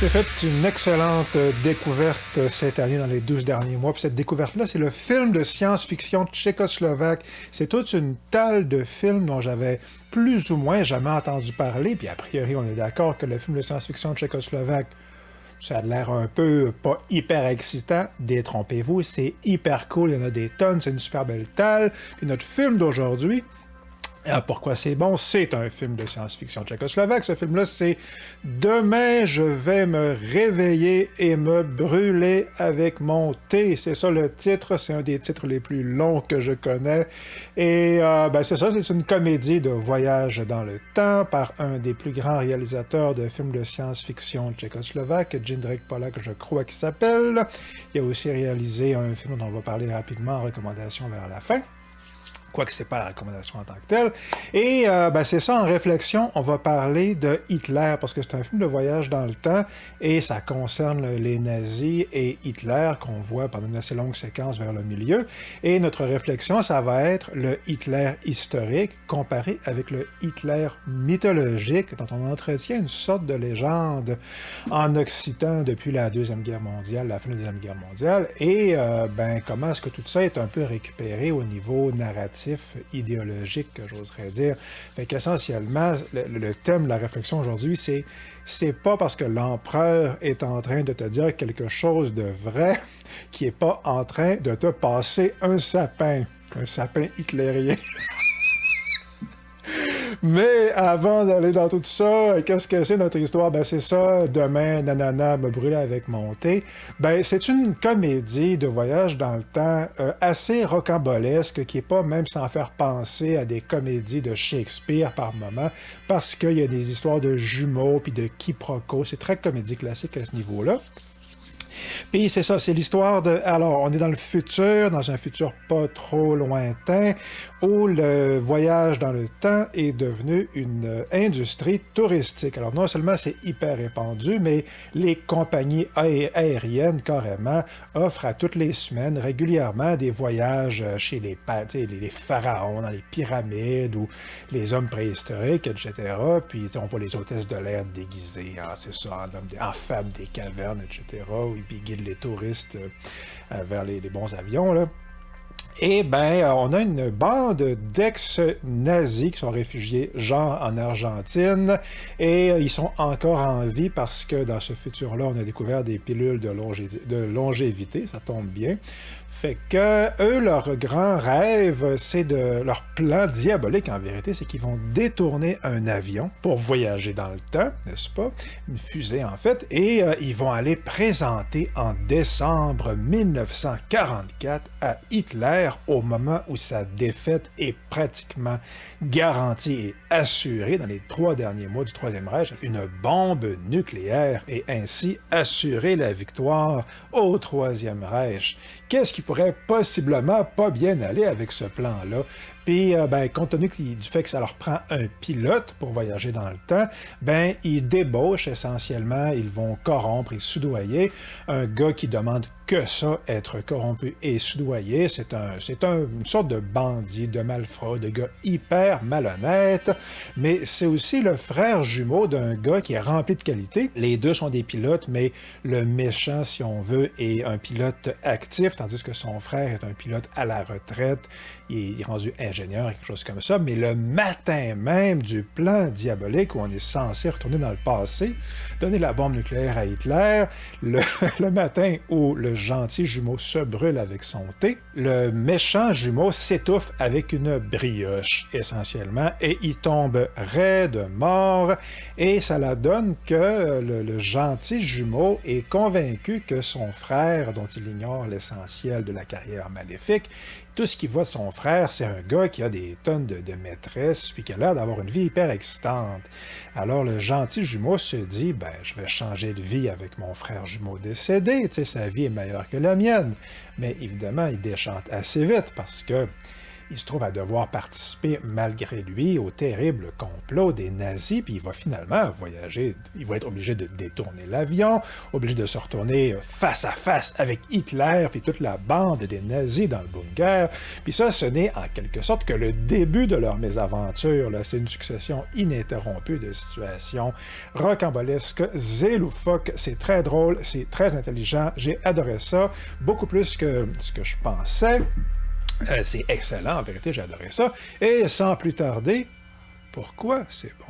J'ai fait une excellente découverte cette année dans les 12 derniers mois. Puis cette découverte-là, c'est le film de science-fiction tchécoslovaque. C'est toute une talle de films dont j'avais plus ou moins jamais entendu parler. Puis a priori, on est d'accord que le film de science-fiction tchécoslovaque, ça a l'air un peu pas hyper excitant. Détrompez-vous, c'est hyper cool, il y en a des tonnes, c'est une super belle talle. Puis notre film d'aujourd'hui... Ah, pourquoi c'est bon? C'est un film de science-fiction tchécoslovaque. Ce film-là, c'est « Demain, je vais me réveiller et me brûler avec mon thé ». C'est ça le titre. C'est un des titres les plus longs que je connais. Et c'est ça, c'est une comédie de voyage dans le temps par un des plus grands réalisateurs de films de science-fiction tchécoslovaque, Jindřich Polák, je crois qu'il s'appelle. Il a aussi réalisé un film dont on va parler rapidement en recommandation vers la fin. Quoique c'est pas la recommandation en tant que telle. Et c'est ça, en réflexion, on va parler de Hitler, parce que c'est un film de voyage dans le temps, et ça concerne les nazis et Hitler, qu'on voit pendant une assez longue séquence vers le milieu. Et notre réflexion, ça va être le Hitler historique, comparé avec le Hitler mythologique, dont on entretient une sorte de légende en Occitan depuis la Deuxième Guerre mondiale, la fin de la Deuxième Guerre mondiale, et comment est-ce que tout ça est un peu récupéré au niveau narratif, idéologique, que j'oserais dire. Fait qu'essentiellement, le thème de la réflexion aujourd'hui, c'est pas parce que l'empereur est en train de te dire quelque chose de vrai qu'il est pas en train de te passer un sapin hitlérien. Mais avant d'aller dans tout ça, qu'est-ce que c'est notre histoire? Ben c'est ça, demain, nanana, me brûler avec mon thé. Ben c'est une comédie de voyage dans le temps assez rocambolesque, qui est pas même sans faire penser à des comédies de Shakespeare par moment, parce qu'il y a des histoires de jumeaux puis de quiproquos. C'est très comédie classique à ce niveau-là. Puis c'est ça, c'est l'histoire de... Alors, on est dans le futur, dans un futur pas trop lointain, où le voyage dans le temps est devenu une industrie touristique. Alors, non seulement c'est hyper répandu, mais les compagnies aériennes, carrément, offrent à toutes les semaines, régulièrement, des voyages chez les pharaons, dans les pyramides, ou les hommes préhistoriques, etc. Puis, on voit les hôtesses de l'air déguisées, c'est ça, en femmes des cavernes, etc., puis ils guident les touristes vers les bons avions, là. Et on a une bande d'ex-nazis qui sont réfugiés, genre en Argentine, et ils sont encore en vie parce que dans ce futur-là, on a découvert des pilules de longévité, ça tombe bien. Fait que eux, leur grand rêve, leur plan diabolique, en vérité, c'est qu'ils vont détourner un avion pour voyager dans le temps, n'est-ce pas? Une fusée, en fait, et ils vont aller présenter en décembre 1944 à Hitler, au moment où sa défaite est pratiquement garantie et assurée dans les 3 derniers mois du Troisième Reich, une bombe nucléaire et ainsi assurer la victoire au Troisième Reich. Qu'est-ce qui pourrait possiblement pas bien aller avec ce plan-là? Puis, compte tenu du fait que ça leur prend un pilote pour voyager dans le temps, ils débauchent essentiellement, ils vont corrompre et soudoyer un gars qui demande que ça, être corrompu et soudoyé. C'est une sorte de bandit, de malfrat, de gars hyper malhonnête, mais c'est aussi le frère jumeau d'un gars qui est rempli de qualité. Les deux sont des pilotes, mais le méchant, si on veut, est un pilote actif, tandis que son frère est un pilote à la retraite. Il est rendu ingénieur, quelque chose comme ça, mais le matin même du plan diabolique où on est censé retourner dans le passé, donner la bombe nucléaire à Hitler, le matin où le gentil jumeau se brûle avec son thé, le méchant jumeau s'étouffe avec une brioche, essentiellement, et il tombe raide mort, et ça la donne que le gentil jumeau est convaincu que son frère, dont il ignore l'essentiel de la carrière maléfique, tout ce qu'il voit de son frère, c'est un gars qui a des tonnes de maîtresses, puis qui a l'air d'avoir une vie hyper excitante. Alors le gentil jumeau se dit, je vais changer de vie avec mon frère jumeau décédé, sa vie est meilleure que la mienne. Mais évidemment, il déchante assez vite parce que il se trouve à devoir participer malgré lui au terrible complot des nazis, puis il va finalement voyager, il va être obligé de détourner l'avion, obligé de se retourner face à face avec Hitler, puis toute la bande des nazis dans le bunker, puis ça, ce n'est en quelque sorte que le début de leur mésaventure, là. C'est une succession ininterrompue de situations rocambolesques et loufoques, c'est très drôle, c'est très intelligent, j'ai adoré ça, beaucoup plus que ce que je pensais. C'est excellent, en vérité, j'ai adoré ça. Et sans plus tarder, pourquoi c'est bon?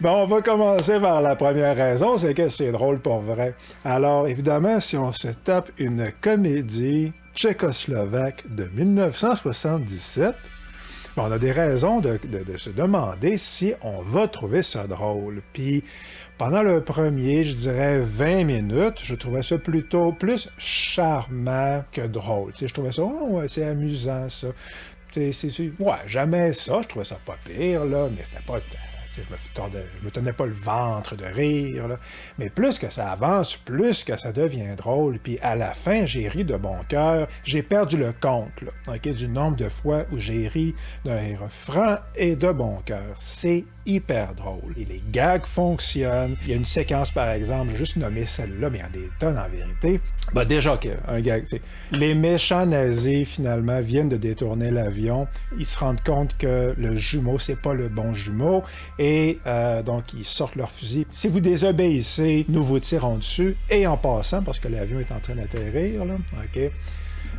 Bon, on va commencer par la première raison, c'est que c'est drôle pour vrai. Alors, évidemment, si on se tape une comédie tchécoslovaque de 1977, on a des raisons de se demander si on va trouver ça drôle. Puis, pendant le premier, je dirais 20 minutes, je trouvais ça plutôt plus charmant que drôle. Tu sais, je trouvais ça, oh, ouais, c'est amusant, ça. Ouais, j'aimais ça, je trouvais ça pas pire, là, mais c'était pas... Je me tenais pas le ventre de rire, là. Mais plus que ça avance, plus que ça devient drôle. Puis à la fin, j'ai ri de bon cœur. J'ai perdu le compte là, okay, du nombre de fois où j'ai ri d'un rire franc et de bon cœur. C'est hyper drôle. Et les gags fonctionnent. Il y a une séquence, par exemple, j'ai juste nommé celle-là, mais il y en a des tonnes en vérité. Ben déjà, un gag, tu sais. Les méchants nazis, finalement, viennent de détourner l'avion. Ils se rendent compte que le jumeau, c'est pas le bon jumeau. Et donc, ils sortent leur fusil. Si vous désobéissez, nous vous tirons dessus. Et en passant, parce que l'avion est en train d'atterrir, là, OK,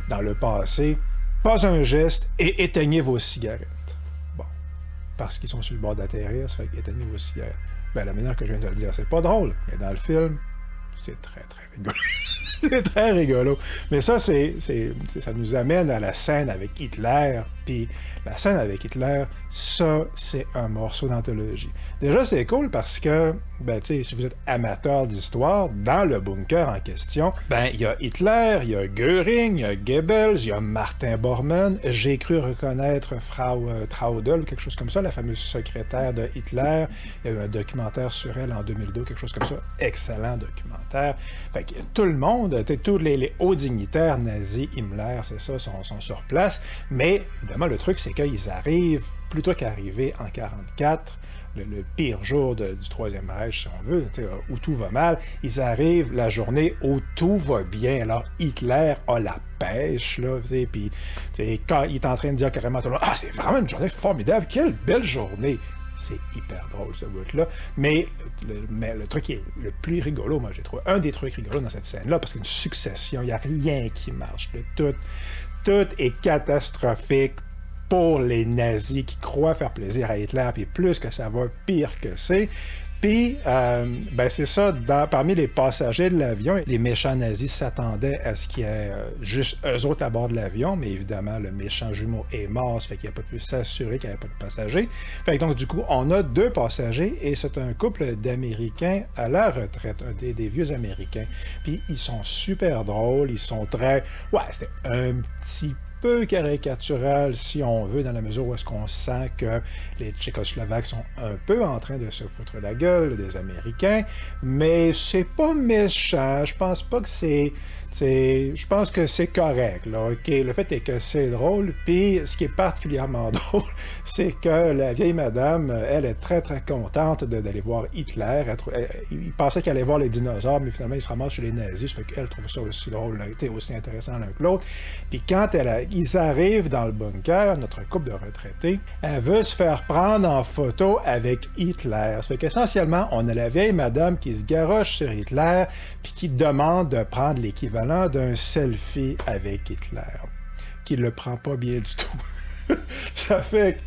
dans le passé, pas un geste et éteignez vos cigarettes. Bon, parce qu'ils sont sur le bord d'atterrir, ça fait éteignez vos cigarettes. Ben, la manière que je viens de le dire, c'est pas drôle, mais dans le film, c'est très, très rigolo. C'est très rigolo. Mais ça, ça nous amène à la scène avec Hitler. Puis la scène avec Hitler, ça, c'est un morceau d'anthologie. Déjà, c'est cool parce que, ben, tu sais, si vous êtes amateur d'histoire, dans le bunker en question, ben, il y a Hitler, il y a Göring, il y a Goebbels, il y a Martin Bormann. J'ai cru reconnaître Frau Traudel, quelque chose comme ça, la fameuse secrétaire de Hitler. Il y a eu un documentaire sur elle en 2002, quelque chose comme ça. Excellent documentaire. Fait que tout le monde, tous les hauts dignitaires nazis, Himmler, c'est ça, sont sur place. Mais, évidemment, le truc, c'est qu'ils arrivent, plutôt qu'arriver en 1944, le pire jour du Troisième Reich, si on veut, où tout va mal, ils arrivent la journée où tout va bien. Alors, Hitler a la pêche, là, puis quand il est en train de dire carrément, ah, c'est vraiment une journée formidable, quelle belle journée! C'est hyper drôle, ce bout-là. Mais le truc qui est le plus rigolo, moi, j'ai trouvé un des trucs rigolos dans cette scène-là, parce qu'il y a une succession, il n'y a rien qui marche. Tout est catastrophique pour les nazis qui croient faire plaisir à Hitler, puis plus que ça va, pire que c'est. Puis, ben c'est ça, parmi les passagers de l'avion, les méchants nazis s'attendaient à ce qu'il y ait juste eux autres à bord de l'avion, mais évidemment, le méchant jumeau est mort, ça fait qu'il n'a pas pu s'assurer qu'il n'y avait pas de passagers. Fait que donc, du coup, on a 2 passagers, et c'est un couple d'Américains à la retraite, des vieux Américains. Puis, ils sont super drôles, ils sont très... Ouais, c'était un petit peu caricatural, si on veut, dans la mesure où est-ce qu'on sent que les Tchécoslovaques sont un peu en train de se foutre la gueule des Américains, mais c'est pas méchant, je pense pas que je pense que c'est correct, là, OK? Le fait est que c'est drôle, puis ce qui est particulièrement drôle, c'est que la vieille madame, elle est très, très contente d'aller voir Hitler. Il pensait qu'elle allait voir les dinosaures, mais finalement, il se ramasse chez les nazis, ça fait qu'elle trouve ça aussi drôle, aussi intéressant l'un que l'autre. Puis quand ils arrivent dans le bunker, notre couple de retraités, elle veut se faire prendre en photo avec Hitler. Ça fait qu'essentiellement, on a la vieille madame qui se garoche sur Hitler, puis qui demande de prendre l'équivalent d'un selfie avec Hitler, qui le prend pas bien du tout. Ça fait...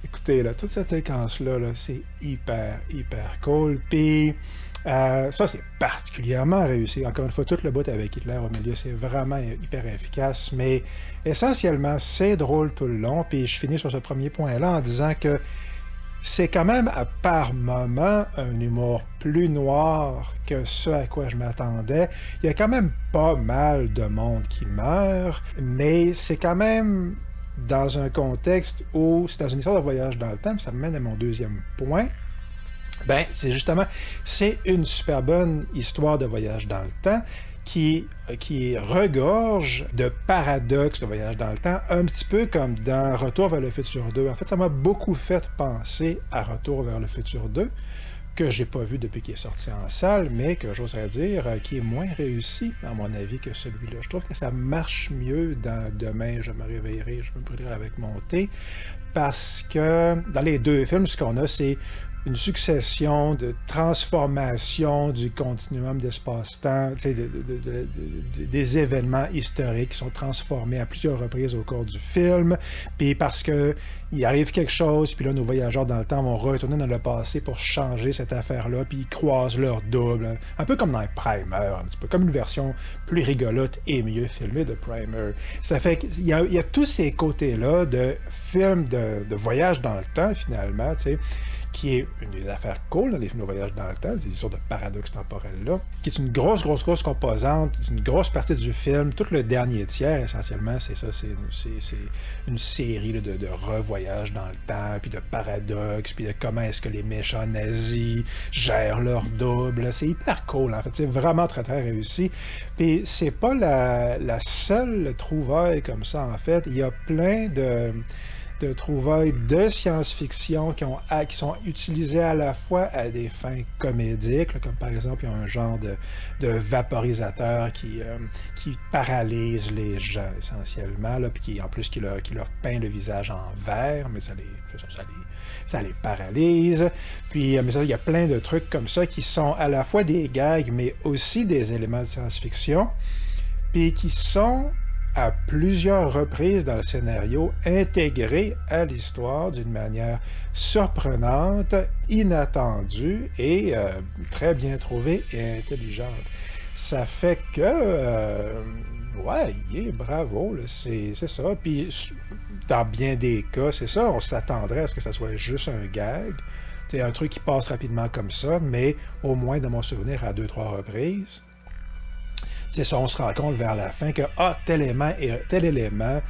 Écoutez, là, toute cette séquence-là, là, c'est hyper, hyper cool. Puis, ça, c'est particulièrement réussi. Encore une fois, tout le bout avec Hitler au milieu, c'est vraiment hyper efficace. Mais essentiellement, c'est drôle tout le long. Puis, je finis sur ce premier point-là en disant que c'est quand même, par moments, un humour plus noir que ce à quoi je m'attendais. Il y a quand même pas mal de monde qui meurt, mais c'est quand même dans un contexte où c'est dans une histoire de voyage dans le temps, puis ça me mène à mon deuxième point. Ben, c'est justement, c'est une super bonne histoire de voyage dans le temps qui regorge de paradoxes de voyage dans le temps, un petit peu comme dans Retour vers le futur 2. En fait, ça m'a beaucoup fait penser à Retour vers le futur 2, que j'ai pas vu depuis qu'il est sorti en salle, mais que j'oserais dire qui est moins réussi, à mon avis, que celui-là. Je trouve que ça marche mieux dans Demain, je me réveillerai, je me brûlerai avec mon thé, parce que dans les deux films, ce qu'on a, c'est une succession de transformations du continuum d'espace-temps, des événements historiques qui sont transformés à plusieurs reprises au cours du film, puis parce que il arrive quelque chose, puis là, nos voyageurs dans le temps vont retourner dans le passé pour changer cette affaire-là, puis ils croisent leur double, un peu comme dans Primer, un petit peu, comme une version plus rigolote et mieux filmée de Primer. Ça fait qu'il y a tous ces côtés-là de films de voyage dans le temps, finalement, tu sais, qui est une des affaires cool dans les films de voyage dans le temps, ces histoires de paradoxe temporel-là, qui est une grosse composante, une grosse partie du film. Tout le dernier tiers, essentiellement, c'est ça, c'est une série là, de revoyages dans le temps, puis de paradoxes, puis de comment est-ce que les méchants nazis gèrent leur double. C'est hyper cool, en fait. C'est vraiment très, très réussi. Puis c'est pas la seule trouvaille comme ça, en fait. Il y a plein de trouvailles de science-fiction qui sont utilisées à la fois à des fins comédiques, là, comme par exemple, il y a un genre de vaporisateur qui paralyse les gens, essentiellement, là, puis en plus qui leur peint le visage en vert, mais ça les paralyse. Puis, mais ça, il y a plein de trucs comme ça qui sont à la fois des gags, mais aussi des éléments de science-fiction, puis qui sont à plusieurs reprises dans le scénario, intégré à l'histoire d'une manière surprenante, inattendue et très bien trouvée et intelligente. Ça fait que, bravo, là, c'est ça. Puis, dans bien des cas, c'est ça, on s'attendrait à ce que ça soit juste un gag. C'est un truc qui passe rapidement comme ça, mais au moins, dans mon souvenir, à 2-3 reprises. C'est ça, on se rend compte vers la fin que tel élément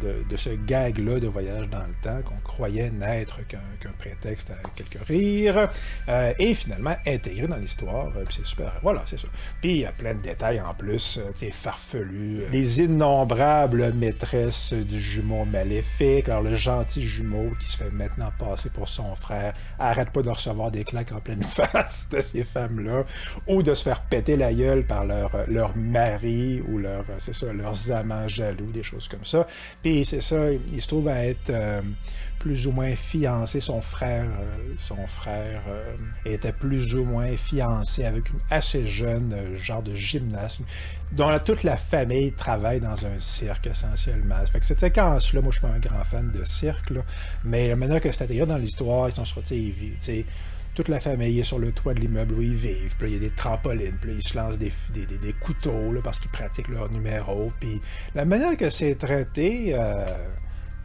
de ce gag-là de voyage dans le temps qu'on croyait n'être qu'un prétexte à quelques rires, est finalement intégré dans l'histoire. Puis c'est super. Voilà, c'est ça. Puis il y a plein de détails en plus, farfelus. Les innombrables maîtresses du jumeau maléfique. Alors le gentil jumeau qui se fait maintenant passer pour son frère arrête pas de recevoir des claques en pleine face de ces femmes-là, ou de se faire péter la gueule par leur mari ou leurs amants jaloux, des choses comme ça. Puis c'est ça, il se trouve à être plus ou moins fiancé. Son frère était plus ou moins fiancé avec une assez jeune genre de gymnaste, dont toute la famille travaille dans un cirque essentiellement. Fait que cette séquence-là, moi je suis pas un grand fan de cirque, là, mais maintenant que c'est intégré dans l'histoire, ils sont sur, toute la famille est sur le toit de l'immeuble où ils vivent, puis il y a des trampolines, puis ils se lancent des couteaux là, parce qu'ils pratiquent leur numéro. Puis la manière que c'est traité,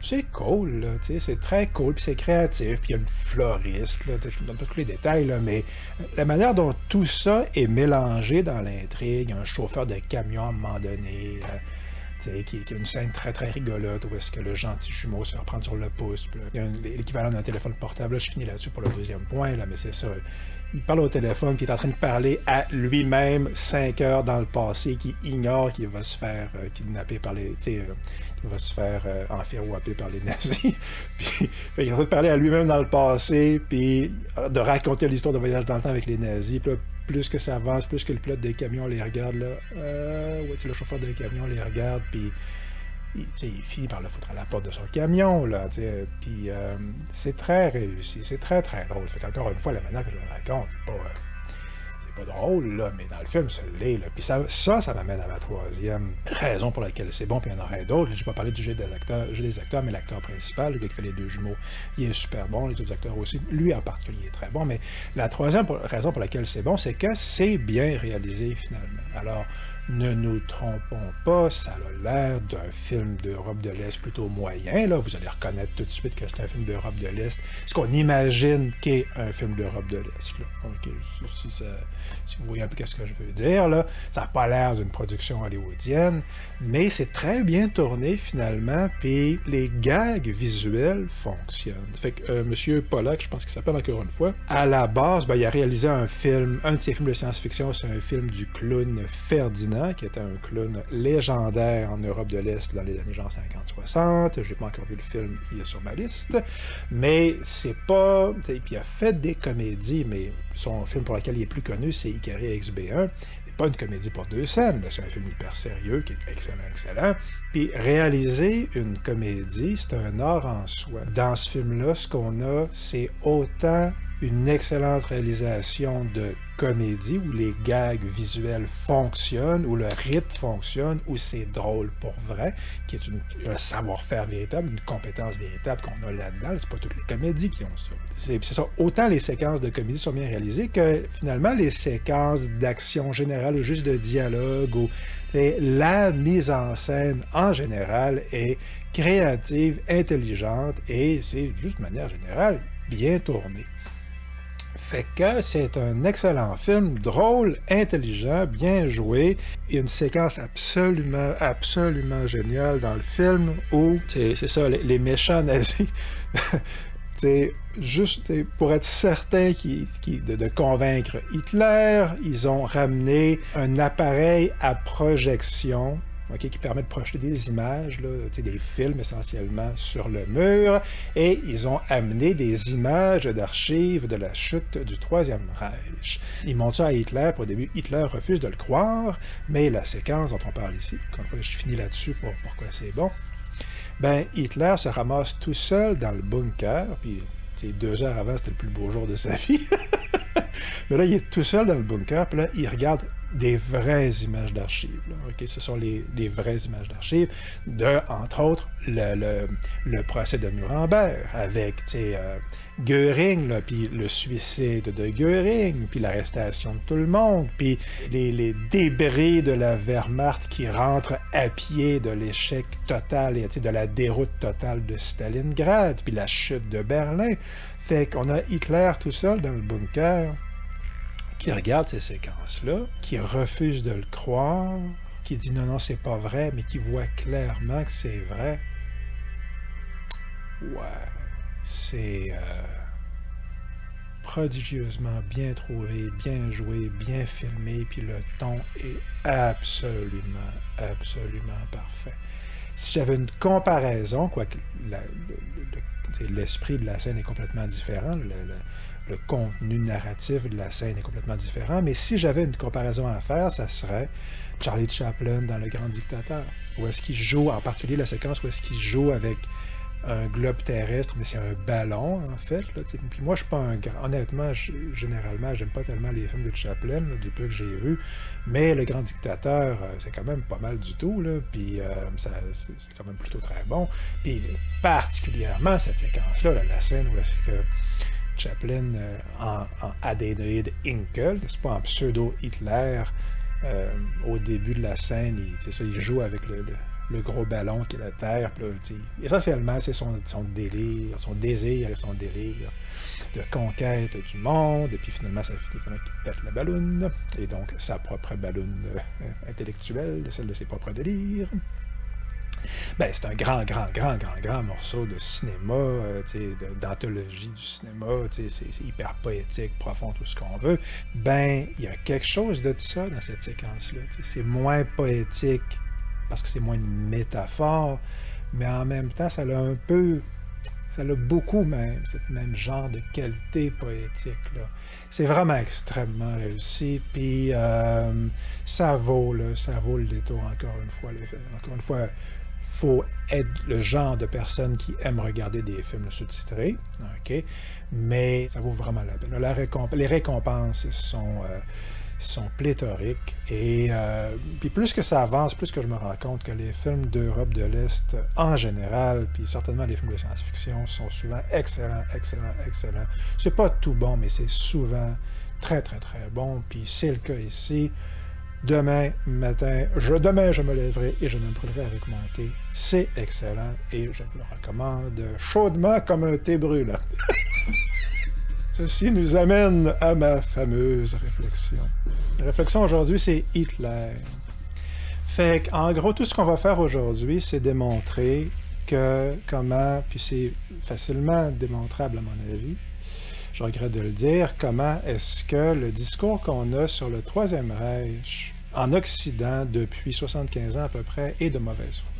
c'est cool, là, c'est très cool, puis c'est créatif, puis il y a une floriste, là, je ne donne pas tous les détails, là, mais la manière dont tout ça est mélangé dans l'intrigue, un chauffeur de camion à un moment donné, qui a une scène très très rigolote où est-ce que le gentil jumeau se fait prendre sur le pouce. Il y a l'équivalent d'un téléphone portable. Là, je finis là-dessus pour le deuxième point, là, mais c'est ça. Il parle au téléphone, puis il est en train de parler à lui-même 5 heures dans le passé, qui ignore qu'il va se faire kidnapper par les... qu'il va se faire enfirouapper par les nazis. Puis il est en train de parler à lui-même dans le passé, puis de raconter l'histoire de voyage dans le temps avec les nazis. Puis là, plus que ça avance, plus que le pilote des camions les regarde, là, le chauffeur des camions les regarde, puis il finit par le foutre à la porte de son camion, là, puis c'est très réussi, c'est très très drôle. Ça fait qu'encore une fois, la manière que je le raconte, c'est pas drôle, là, mais dans le film, ça l'est, là. Puis ça m'amène à ma troisième raison pour laquelle c'est bon, puis il y en aurait d'autres. J'ai pas parlé du jeu des acteurs, mais l'acteur principal, le gars qui fait les deux jumeaux, il est super bon, les autres acteurs aussi. Lui, en particulier, est très bon, mais la troisième raison pour laquelle c'est bon, c'est que c'est bien réalisé, finalement. Alors, ne nous trompons pas, ça a l'air d'un film d'Europe de l'Est plutôt moyen, là. Vous allez reconnaître tout de suite que c'est un film d'Europe de l'Est. Ce qu'on imagine qu'est un film d'Europe de l'Est, là. Okay. Si vous voyez un peu ce que je veux dire, là, ça n'a pas l'air d'une production hollywoodienne, mais c'est très bien tourné, finalement, puis les gags visuels fonctionnent. Fait que Monsieur Pollack, je pense qu'il s'appelle encore une fois, à la base, il a réalisé un de ses films de science-fiction, c'est un film du clown Ferdinand Dunant, qui était un clown légendaire en Europe de l'Est dans les années genre 50-60. J'ai pas encore vu le film, il est sur ma liste. Mais c'est pas... Puis il a fait des comédies, mais son film pour lequel il est plus connu, c'est Ikari XB1. C'est pas une comédie pour deux scènes, mais c'est un film hyper sérieux, qui est excellent, excellent. Puis réaliser une comédie, c'est un art en soi. Dans ce film-là, ce qu'on a, c'est autant une excellente réalisation de comédie où les gags visuels fonctionnent, où le rythme fonctionne, où c'est drôle pour vrai, qui est un savoir-faire véritable, une compétence véritable qu'on a là-dedans. C'est pas toutes les comédies qui ont ça. C'est ça. Autant les séquences de comédie sont bien réalisées que finalement les séquences d'action générale ou juste de dialogue ou la mise en scène en général est créative, intelligente et c'est juste de manière générale bien tournée. Fait que c'est un excellent film, drôle, intelligent, bien joué. Il y a une séquence absolument, absolument géniale dans le film où, c'est ça, les méchants nazis, juste pour être certain de convaincre Hitler, ils ont ramené un appareil à projection, okay, qui permet de projeter des images, là, des films essentiellement sur le mur, et ils ont amené des images d'archives de la chute du Troisième Reich. Ils montrent ça à Hitler, puis au début, Hitler refuse de le croire, mais la séquence dont on parle ici, encore une fois, je finis là-dessus pour pourquoi c'est bon, ben Hitler se ramasse tout seul dans le bunker, puis 2 heures avant, c'était le plus beau jour de sa vie, mais là, il est tout seul dans le bunker, puis là, il regarde des vraies images d'archives. Okay? Ce sont les vraies images d'archives de, entre autres, le procès de Nuremberg avec Göring, puis le suicide de Göring, puis l'arrestation de tout le monde, puis les débris de la Wehrmacht qui rentrent à pied de l'échec total et de la déroute totale de Stalingrad, puis la chute de Berlin. Fait qu'on a Hitler tout seul dans le bunker, qui regarde ces séquences-là, qui refuse de le croire, qui dit non, c'est pas vrai, mais qui voit clairement que c'est vrai. Ouais, c'est prodigieusement bien trouvé, bien joué, bien filmé, puis le ton est absolument, absolument parfait. Si j'avais une comparaison, quoique l'esprit de la scène est complètement différent, le contenu narratif de la scène est complètement différent, mais si j'avais une comparaison à faire, ça serait Charlie Chaplin dans Le Grand Dictateur, où est-ce qu'il joue, en particulier la séquence où est-ce qu'il joue avec un globe terrestre, mais c'est un ballon, en fait. Là, puis moi, je suis pas un grand... Honnêtement, généralement, j'aime pas tellement les films de Chaplin, là, du peu que j'ai vu, mais Le Grand Dictateur, c'est quand même pas mal du tout, là, puis c'est quand même plutôt très bon. Puis particulièrement cette séquence-là, la scène où est-ce que Chaplin, en adénoïde Inkel, c'est pas en pseudo-Hitler, au début de la scène, il joue avec le gros ballon qui est la Terre. Puis là, essentiellement, c'est son délire, son désir et son délire de conquête du monde. Et puis finalement, ça finit qu'il pète la balloune. Et donc, sa propre balloune intellectuelle, celle de ses propres délires. Ben, c'est un grand morceau de cinéma, d'anthologie du cinéma, c'est hyper poétique, profond, tout ce qu'on veut. Ben, il y a quelque chose de ça dans cette séquence-là. C'est moins poétique parce que c'est moins une métaphore, mais en même temps, ça a beaucoup même, cette même genre de qualité poétique-là. C'est vraiment extrêmement réussi, puis ça vaut le détour encore une fois. Encore une fois, faut être le genre de personne qui aime regarder des films sous-titrés, ok, mais ça vaut vraiment la peine. Les récompenses sont pléthoriques, et puis plus que ça avance, plus que je me rends compte que les films d'Europe de l'Est, en général, puis certainement les films de science-fiction, sont souvent excellents. C'est pas tout bon, mais c'est souvent très bon, puis c'est le cas ici. Demain matin, je me lèverai et je me brûlerai avec mon thé. C'est excellent et je vous le recommande chaudement comme un thé brûlant. Ceci nous amène à ma fameuse réflexion. La réflexion aujourd'hui, c'est Hitler. Fait qu'en gros, tout ce qu'on va faire aujourd'hui, c'est démontrer puis c'est facilement démontrable à mon avis, je regrette de le dire, comment est-ce que le discours qu'on a sur le Troisième Reich en Occident depuis 75 ans à peu près est de mauvaise foi.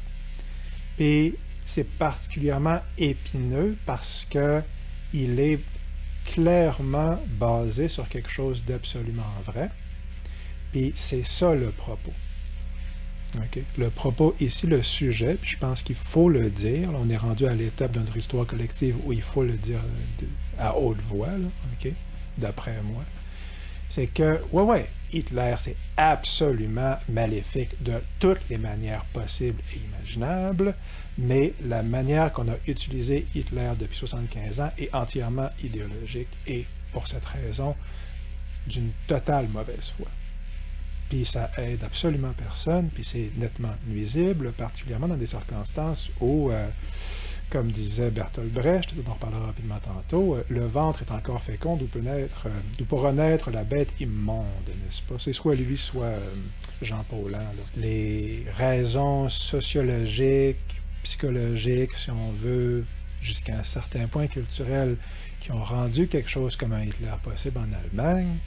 Puis c'est particulièrement épineux parce que il est clairement basé sur quelque chose d'absolument vrai. Puis c'est ça le propos. Okay? Le propos ici, le sujet, puis je pense qu'il faut le dire. Là, on est rendu à l'étape de notre histoire collective où il faut le dire à haute voix, là, okay? D'après moi. C'est que, ouais, Hitler, c'est absolument maléfique de toutes les manières possibles et imaginables, mais la manière qu'on a utilisé Hitler depuis 75 ans est entièrement idéologique et, pour cette raison, d'une totale mauvaise foi. Puis ça aide absolument personne, puis c'est nettement nuisible, particulièrement dans des circonstances où, comme disait Bertolt Brecht, dont on reparlera rapidement tantôt, le ventre est encore fécond d'où pourra naître la bête immonde, n'est-ce pas? C'est soit lui, soit Jean Paulhan. Là. Les raisons sociologiques, psychologiques, si on veut, jusqu'à un certain point culturel, qui ont rendu quelque chose comme un Hitler possible en Allemagne,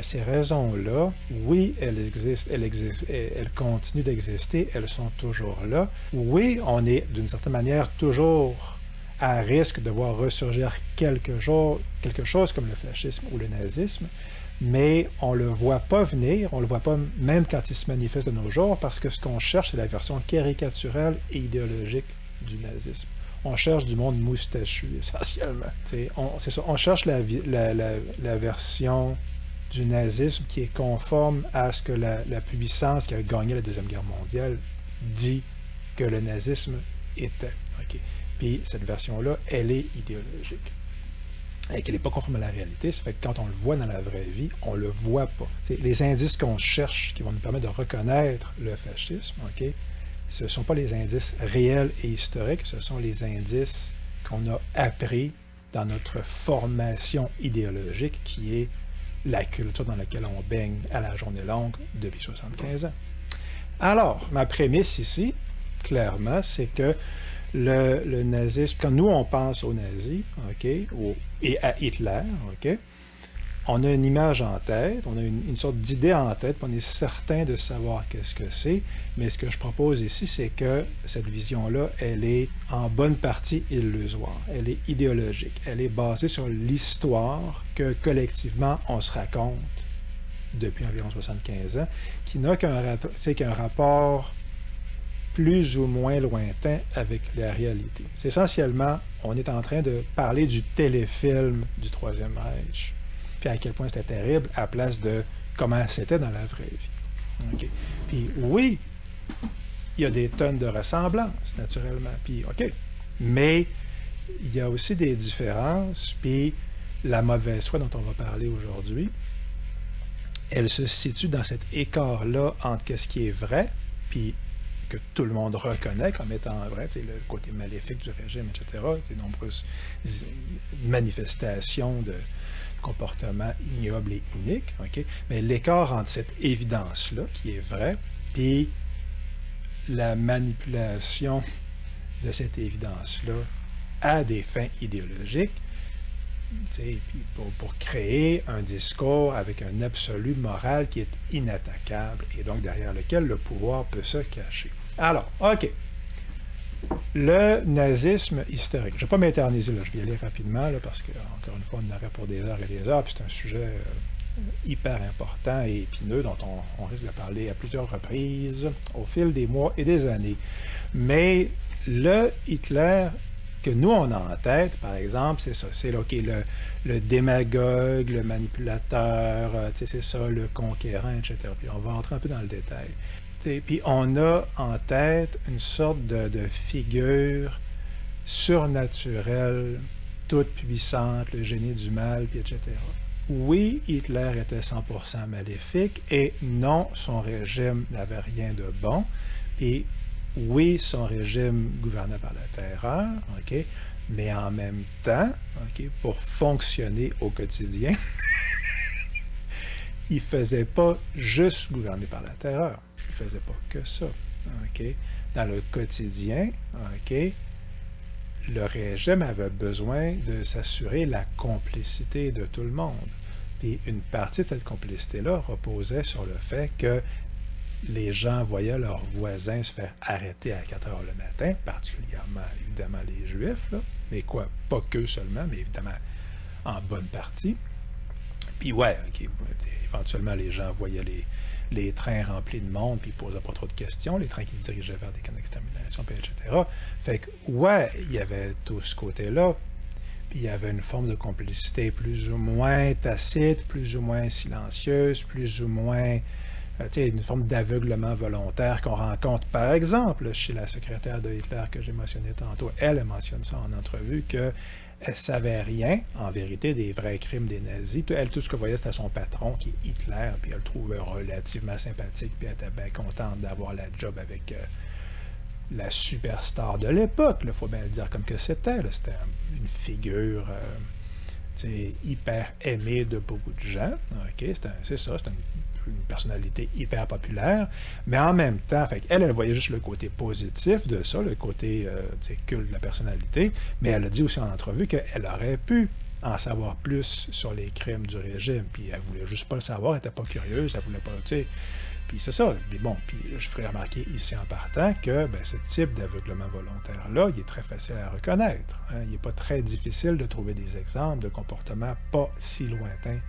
ces raisons-là, oui, elles continuent d'exister, elles sont toujours là. Oui, on est d'une certaine manière toujours à risque de voir ressurgir quelque chose comme le fascisme ou le nazisme, mais on ne le voit pas venir, on ne le voit pas même quand il se manifeste de nos jours, parce que ce qu'on cherche, c'est la version caricaturelle et idéologique du nazisme. On cherche du monde moustachu, essentiellement. C'est ça, on cherche la version du nazisme qui est conforme à ce que la puissance qui a gagné la Deuxième Guerre mondiale dit que le nazisme était. Okay. Puis cette version-là, elle est idéologique. Et qu'elle n'est pas conforme à la réalité, ça fait que quand on le voit dans la vraie vie, on ne le voit pas. T'sais, les indices qu'on cherche, qui vont nous permettre de reconnaître le fascisme, okay, ce ne sont pas les indices réels et historiques, ce sont les indices qu'on a appris dans notre formation idéologique, qui est la culture dans laquelle on baigne à la journée longue depuis 75 ans. Alors, ma prémisse ici, clairement, c'est que le nazisme, quand nous on pense aux nazis, okay, et à Hitler, okay, on a une image en tête, on a une sorte d'idée en tête, puis on est certain de savoir qu'est-ce que c'est, mais ce que je propose ici, c'est que cette vision-là, elle est en bonne partie illusoire, elle est idéologique, elle est basée sur l'histoire que collectivement on se raconte depuis environ 75 ans, qui n'a qu'un rapport plus ou moins lointain avec la réalité. C'est essentiellement, on est en train de parler du téléfilm du Troisième Reich, puis à quel point c'était terrible, à la place de comment c'était dans la vraie vie. Okay. Puis oui, il y a des tonnes de ressemblances, naturellement, puis OK, mais il y a aussi des différences, puis la mauvaise foi dont on va parler aujourd'hui, elle se situe dans cet écart-là entre ce qui est vrai, puis que tout le monde reconnaît comme étant vrai, le côté maléfique du régime, etc., de nombreuses manifestations de comportements ignobles et iniques, okay? Mais l'écart entre cette évidence-là, qui est vraie, puis la manipulation de cette évidence-là à des fins idéologiques, puis pour créer un discours avec un absolu moral qui est inattaquable et donc derrière lequel le pouvoir peut se cacher. Alors, OK. Le nazisme historique. Je ne vais pas m'éterniser là, je vais y aller rapidement là, parce que, encore une fois, on en aurait pour des heures et des heures, puis c'est un sujet hyper important et épineux dont on risque de parler à plusieurs reprises au fil des mois et des années. Mais le Hitler que nous, on a en tête, par exemple, c'est ça, c'est okay, le démagogue, le manipulateur, c'est ça, le conquérant, etc. Puis on va entrer un peu dans le détail. Puis on a en tête une sorte de figure surnaturelle, toute puissante, le génie du mal, puis etc. Oui, Hitler était 100% maléfique, et non, son régime n'avait rien de bon, et oui, son régime gouvernait par la terreur, okay, mais en même temps, okay, pour fonctionner au quotidien, il ne faisait pas juste gouverner par la terreur. Il ne faisait pas que ça. Okay. Dans le quotidien, okay, le régime avait besoin de s'assurer la complicité de tout le monde. Puis une partie de cette complicité-là reposait sur le fait que les gens voyaient leurs voisins se faire arrêter à 4 heures le matin, particulièrement, évidemment, les Juifs, là. Mais quoi, pas qu'eux seulement, mais évidemment, en bonne partie. Puis ouais, éventuellement, les gens voyaient les trains remplis de monde, puis ils posaient pas trop de questions, les trains qui se dirigeaient vers des camps d'extermination, puis etc. Fait que, ouais, il y avait tout ce côté-là, puis il y avait une forme de complicité plus ou moins tacite, plus ou moins silencieuse, plus ou moins... une forme d'aveuglement volontaire qu'on rencontre, par exemple, chez la secrétaire de Hitler que j'ai mentionné tantôt. Elle mentionne ça en entrevue, qu'elle ne savait rien, en vérité, des vrais crimes des nazis. Elle, tout ce qu'elle voyait, c'était son patron, qui est Hitler, puis elle le trouvait relativement sympathique, puis elle était bien contente d'avoir la job avec la superstar de l'époque, il faut bien le dire comme que c'était. Là. C'était une figure... hyper aimée de beaucoup de gens. Okay? C'est ça, c'est une personnalité hyper populaire, mais en même temps, elle voyait juste le côté positif de ça, le côté culte de la personnalité, mais elle a dit aussi en entrevue qu'elle aurait pu en savoir plus sur les crimes du régime, puis elle voulait juste pas le savoir, elle n'était pas curieuse, elle voulait pas, puis c'est ça. Mais bon, puis je ferai remarquer ici en partant que ce type d'aveuglement volontaire-là, il est très facile à reconnaître. Hein? Il n'est pas très difficile de trouver des exemples de comportements pas si lointains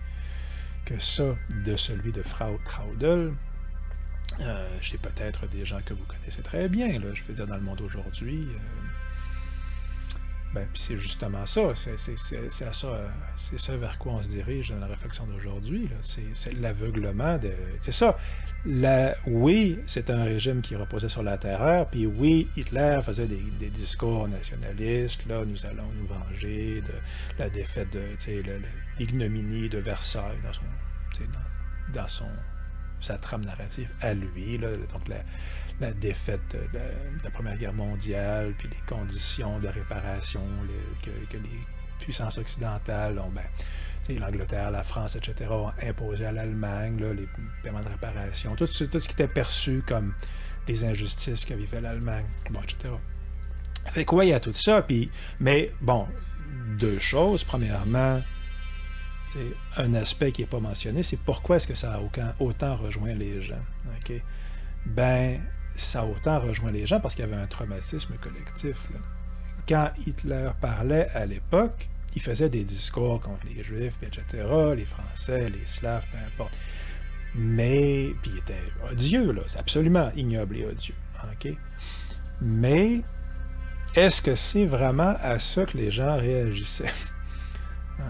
que ça de celui de Frau Traudel. J'ai peut-être des gens que vous connaissez très bien, là, je veux dire, dans le monde aujourd'hui. Puis c'est justement ça, c'est ça vers quoi on se dirige dans la réflexion d'aujourd'hui. Là. C'est l'aveuglement de... C'est ça. Oui, c'est un régime qui reposait sur la terreur, puis oui, Hitler faisait des discours nationalistes, là, nous allons nous venger de la défaite de l'ignominie de Versailles dans sa trame narrative à lui, là, donc la défaite de la Première Guerre mondiale, puis les conditions de réparation que les puissances occidentales ont, l'Angleterre, la France, etc., ont imposé à l'Allemagne, là, les paiements de réparation, tout ce qui était perçu comme les injustices que vivait l'Allemagne, etc. Fait quoi, il y a tout ça, mais bon, deux choses. Premièrement, un aspect qui n'est pas mentionné, c'est pourquoi est-ce que ça a autant rejoint les gens. Okay? Ça a autant rejoint les gens parce qu'il y avait un traumatisme collectif. Là. Quand Hitler parlait à l'époque, il faisait des discours contre les Juifs, etc., les Français, les Slaves, peu importe. Mais, puis il était odieux, là, c'est absolument ignoble et odieux. Okay? Mais, est-ce que c'est vraiment à ça que les gens réagissaient?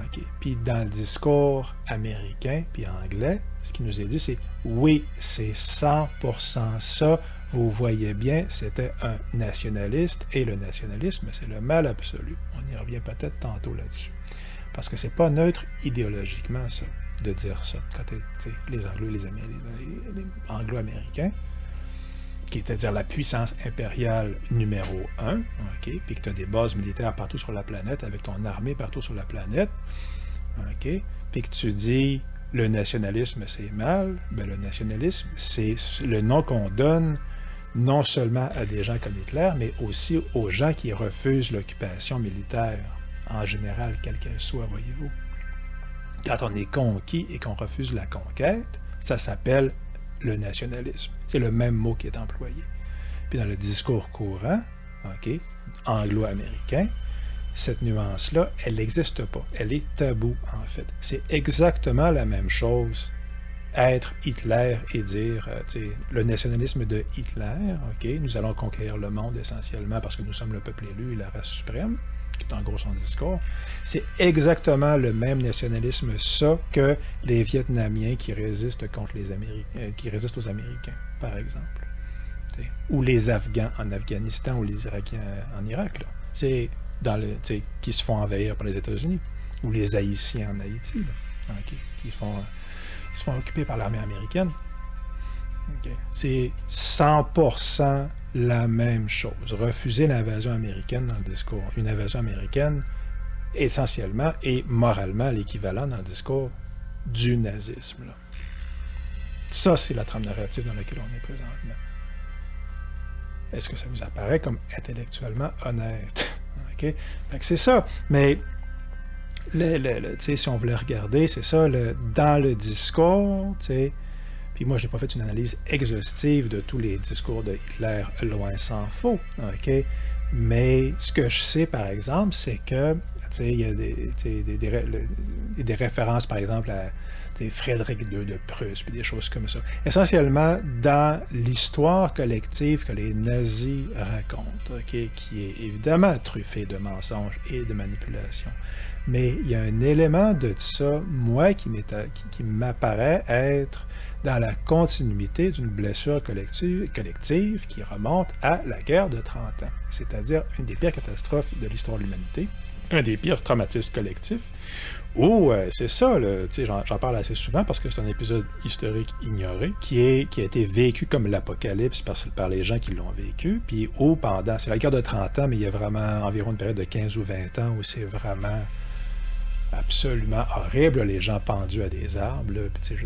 Okay. Puis dans le discours américain puis anglais, ce qui nous est dit, c'est oui, c'est 100% ça. Vous voyez bien, c'était un nationaliste et le nationalisme, c'est le mal absolu. On y revient peut-être tantôt là-dessus. Parce que c'est pas neutre idéologiquement, ça, de dire ça. Quand les Anglo, les Anglo-Américains, qui est à dire la puissance impériale numéro 1, okay, puis que tu as des bases militaires partout sur la planète, avec ton armée partout sur la planète, okay, puis que tu dis le nationalisme c'est mal, le nationalisme c'est le nom qu'on donne non seulement à des gens comme Hitler, mais aussi aux gens qui refusent l'occupation militaire, en général, quelle qu'elle soit, voyez-vous. Quand on est conquis et qu'on refuse la conquête, ça s'appelle le nationalisme. C'est le même mot qui est employé. Puis dans le discours courant, okay, anglo-américain, cette nuance-là, elle n'existe pas. Elle est taboue, en fait. C'est exactement la même chose, être Hitler et dire le nationalisme de Hitler, okay, nous allons conquérir le monde essentiellement parce que nous sommes le peuple élu et la race suprême, qui est en gros son discours. C'est exactement le même nationalisme, ça, que les Vietnamiens qui résistent contre les Américains, qui résistent aux Américains, par exemple. T'sais. Ou les Afghans en Afghanistan ou les Irakiens en Irak. Là. C'est qui se font envahir par les États-Unis. Ou les Haïtiens en Haïti, là. Okay. Qui se font occuper par l'armée américaine. Okay. C'est 100% la même chose. Refuser l'invasion américaine dans le discours. Une invasion américaine, essentiellement et moralement, l'équivalent dans le discours du nazisme. Là. Ça, c'est la trame narrative dans laquelle on est présentement. Est-ce que ça vous apparaît comme intellectuellement honnête? Okay? Fait que c'est ça. Mais Si on voulait regarder, c'est ça, dans le discours, puis moi, je n'ai pas fait une analyse exhaustive de tous les discours de Hitler, loin s'en faut, OK? Mais ce que je sais, par exemple, c'est que, il y a des références, par exemple, à Frédéric II de Prusse, puis des choses comme ça. Essentiellement, dans l'histoire collective que les nazis racontent, OK, qui est évidemment truffée de mensonges et de manipulations. Mais il y a un élément de ça, moi, qui m'apparaît être dans la continuité d'une blessure collective qui remonte à la guerre de 30 ans, c'est-à-dire une des pires catastrophes de l'histoire de l'humanité, un des pires traumatismes collectifs, où c'est ça, j'en parle assez souvent parce que c'est un épisode historique ignoré qui a été vécu comme l'apocalypse par les gens qui l'ont vécu, puis c'est la guerre de 30 ans, mais il y a vraiment environ une période de 15 ou 20 ans où c'est vraiment absolument horrible, les gens pendus à des arbres, là, puis,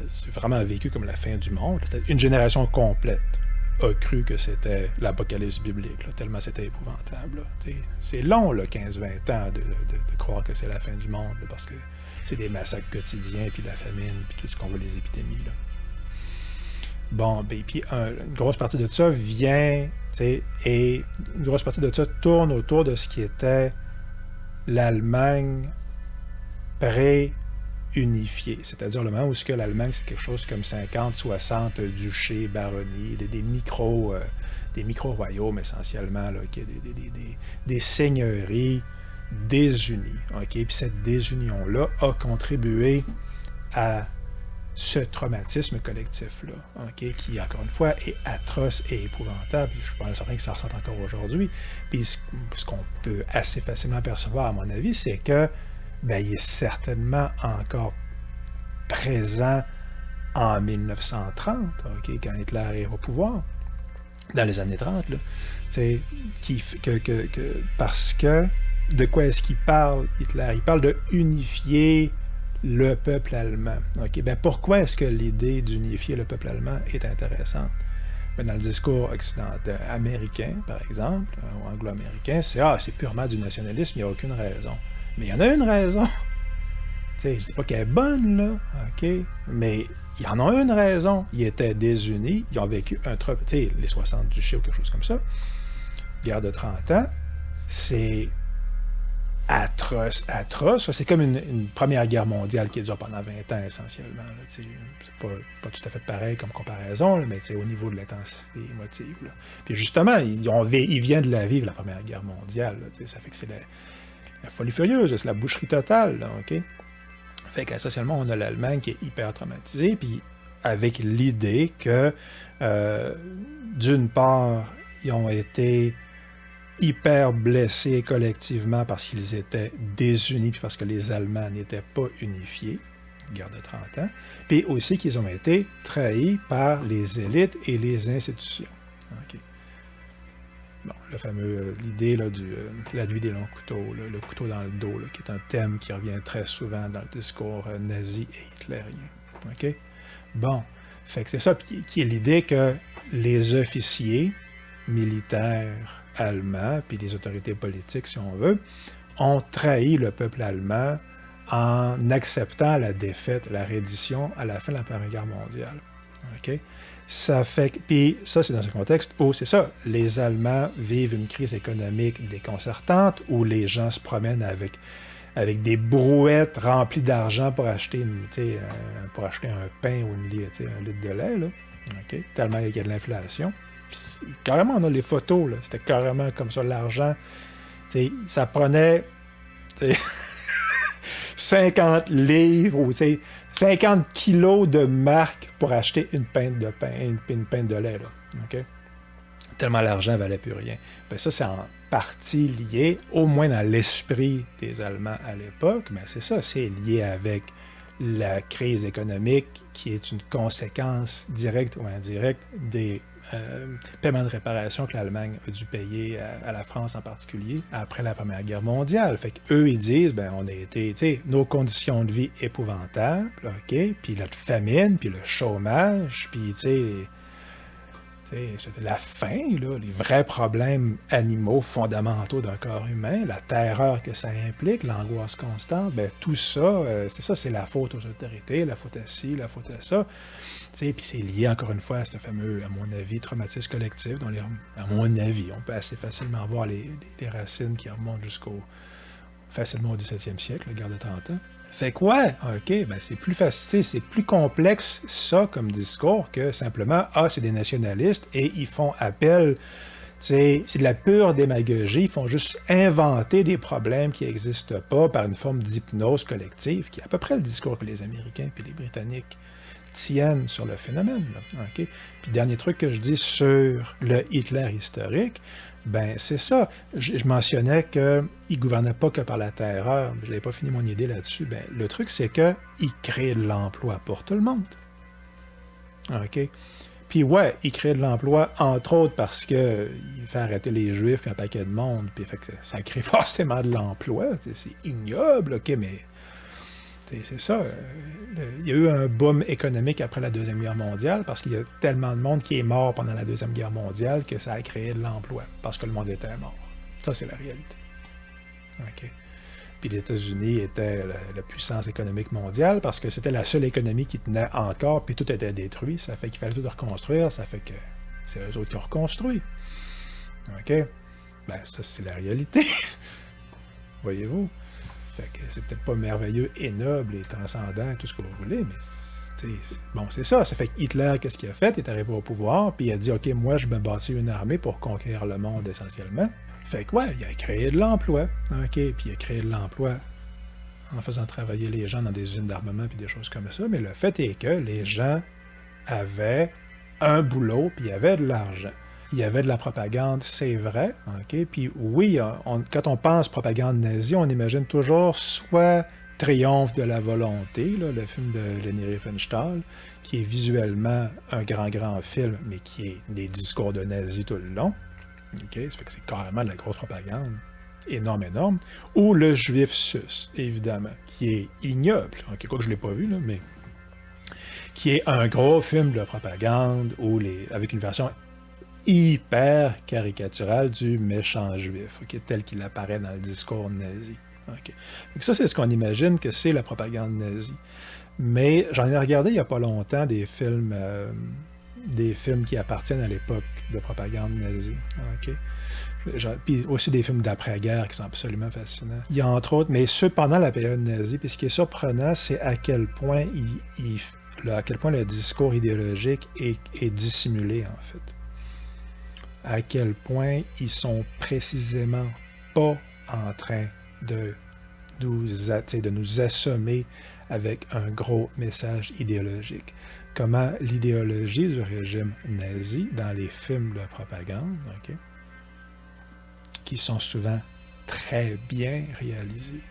c'est vraiment vécu comme la fin du monde. Une génération complète a cru que c'était l'apocalypse biblique, là, tellement c'était épouvantable. C'est long, 15-20 ans, de croire que c'est la fin du monde, là, parce que c'est des massacres quotidiens, puis la famine, puis tout ce qu'on voit, les épidémies. Là. Bon, ben, puis une grosse partie de ça vient, et une grosse partie de ça tourne autour de ce qui était l'Allemagne pré-unifiée, c'est-à-dire le moment où l'Allemagne, c'est quelque chose comme 50, 60 duchés, baronnies, des micro-royaumes essentiellement, là, qui des seigneuries désunies. Okay? Puis cette désunion-là a contribué à ce traumatisme collectif-là, okay? Qui, encore une fois, est atroce et épouvantable. Je suis pas certain que ça ressent encore aujourd'hui. Puis ce qu'on peut assez facilement percevoir, à mon avis, c'est que il est certainement encore présent en 1930, okay, quand Hitler arrive au pouvoir, dans les années 30, là, parce que, de quoi est-ce qu'il parle, Hitler? Il parle de unifier le peuple allemand. Okay? Pourquoi est-ce que l'idée d'unifier le peuple allemand est intéressante? Dans le discours américain, par exemple, ou anglo-américain, c'est purement du nationalisme, il n'y a aucune raison. Mais il y en a une raison. Je ne dis pas qu'elle est bonne, là, OK? Mais il y en a une raison. Ils étaient désunis, ils ont vécu les 60 duchés ou quelque chose comme ça. Guerre de 30 ans, c'est atroce. C'est comme une première guerre mondiale qui dure pendant 20 ans, essentiellement. Là, c'est pas tout à fait pareil comme comparaison, là, mais au niveau de l'intensité émotive. Là. Puis justement, ils viennent de la vivre, la première guerre mondiale. Là, ça fait que c'est la folie furieuse, c'est la boucherie totale, là, OK? Fait qu'essentiellement, on a l'Allemagne qui est hyper traumatisée, puis avec l'idée que, d'une part, ils ont été hyper blessés collectivement parce qu'ils étaient désunis, puis parce que les Allemands n'étaient pas unifiés, guerre de 30 ans, puis aussi qu'ils ont été trahis par les élites et les institutions. OK? Bon, l'idée là, la nuit des longs couteaux, le couteau dans le dos, là, qui est un thème qui revient très souvent dans le discours nazi et hitlérien. OK? Bon, fait que c'est ça, qui est l'idée que les officiers militaires allemands, puis les autorités politiques, si on veut, ont trahi le peuple allemand en acceptant la défaite, la reddition à la fin de la Première Guerre mondiale. OK? Puis ça, c'est dans un contexte où, c'est ça, les Allemands vivent une crise économique déconcertante, où les gens se promènent avec des brouettes remplies d'argent pour acheter un pain ou un litre de lait, là. Okay? Tellement il y a de l'inflation. Puis, carrément, on a les photos, là. C'était carrément comme ça, l'argent. Ça prenait 50 livres ou 50 kilos de marque pour acheter une pinte de pain, une pinte de lait. Là. Okay? Tellement l'argent valait plus rien. Ben ça, c'est en partie lié, au moins dans l'esprit des Allemands à l'époque, mais c'est ça, c'est lié avec la crise économique qui est une conséquence directe ou indirecte des paiements de réparation que l'Allemagne a dû payer à la France en particulier après la Première Guerre mondiale. Fait qu'eux, ils disent, on a été, nos conditions de vie épouvantables, OK, puis la famine, puis le chômage, puis C'était la faim, là, les vrais problèmes animaux fondamentaux d'un corps humain, la terreur que ça implique, l'angoisse constante, ben tout ça, c'est ça, c'est la faute aux autorités, la faute à ci, la faute à ça. Puis c'est lié encore une fois à ce fameux, à mon avis, traumatisme collectif, à mon avis, on peut assez facilement voir les racines qui remontent facilement au 17e siècle, la guerre de 30 ans. Fait que ouais, OK, ben c'est plus facile, c'est plus complexe ça comme discours que simplement c'est des nationalistes et ils font appel, c'est de la pure démagogie, ils font juste inventer des problèmes qui n'existent pas par une forme d'hypnose collective, qui est à peu près le discours que les Américains puis les Britanniques tiennent sur le phénomène. Là, OK? Puis dernier truc que je dis sur le Hitler historique, ben c'est ça. Je mentionnais qu'il ne gouvernait pas que par la terreur. Je n'avais pas fini mon idée là-dessus. Ben, le truc, c'est qu'il crée de l'emploi pour tout le monde. OK? Puis ouais, il crée de l'emploi, entre autres, parce qu'il fait arrêter les Juifs et un paquet de monde. Puis fait que ça crée forcément de l'emploi. C'est ignoble, OK, mais c'est ça. Il y a eu un boom économique après la Deuxième Guerre mondiale parce qu'il y a tellement de monde qui est mort pendant la Deuxième Guerre mondiale que ça a créé de l'emploi parce que le monde était mort. Ça, c'est la réalité. OK? Puis les États-Unis étaient la puissance économique mondiale parce que c'était la seule économie qui tenait encore, puis tout était détruit. Ça fait qu'il fallait tout reconstruire. Ça fait que c'est eux autres qui ont reconstruit. OK? Ben, ça, c'est la réalité. Voyez-vous? Fait que c'est peut-être pas merveilleux et noble et transcendant, tout ce que vous voulez, mais bon, c'est ça. Ça fait que Hitler, qu'est-ce qu'il a fait? Il est arrivé au pouvoir, puis il a dit, OK, moi, je me bâtis une armée pour conquérir le monde, essentiellement. Fait que, ouais, il a créé de l'emploi. OK, puis il a créé de l'emploi en faisant travailler les gens dans des usines d'armement puis des choses comme ça, mais le fait est que les gens avaient un boulot, puis il y avait de l'argent. Il y avait de la propagande, c'est vrai, OK? Puis oui, quand on pense propagande nazie, on imagine toujours soit Triomphe de la volonté, là, le film de Leni Riefenstahl, qui est visuellement un grand film, mais qui est des discours de nazis tout le long. OK? Ça fait que c'est carrément de la grosse propagande. Énorme. Ou Le Juif sus, évidemment, qui est ignoble. OK, quoi que je ne l'ai pas vu, là, mais qui est un gros film de propagande avec une version hyper caricatural du méchant juif, okay, tel qu'il apparaît dans le discours nazi. Okay. Donc ça, c'est ce qu'on imagine que c'est la propagande nazie. Mais j'en ai regardé il n'y a pas longtemps des films qui appartiennent à l'époque de propagande nazie. Okay. Puis aussi des films d'après-guerre qui sont absolument fascinants. Il y a entre autres, mais ceux pendant la période nazie, puis ce qui est surprenant, c'est à quel point le discours idéologique est dissimulé, en fait. À quel point ils sont précisément pas en train de nous assommer avec un gros message idéologique. Comment l'idéologie du régime nazi dans les films de propagande, okay, qui sont souvent très bien réalisés,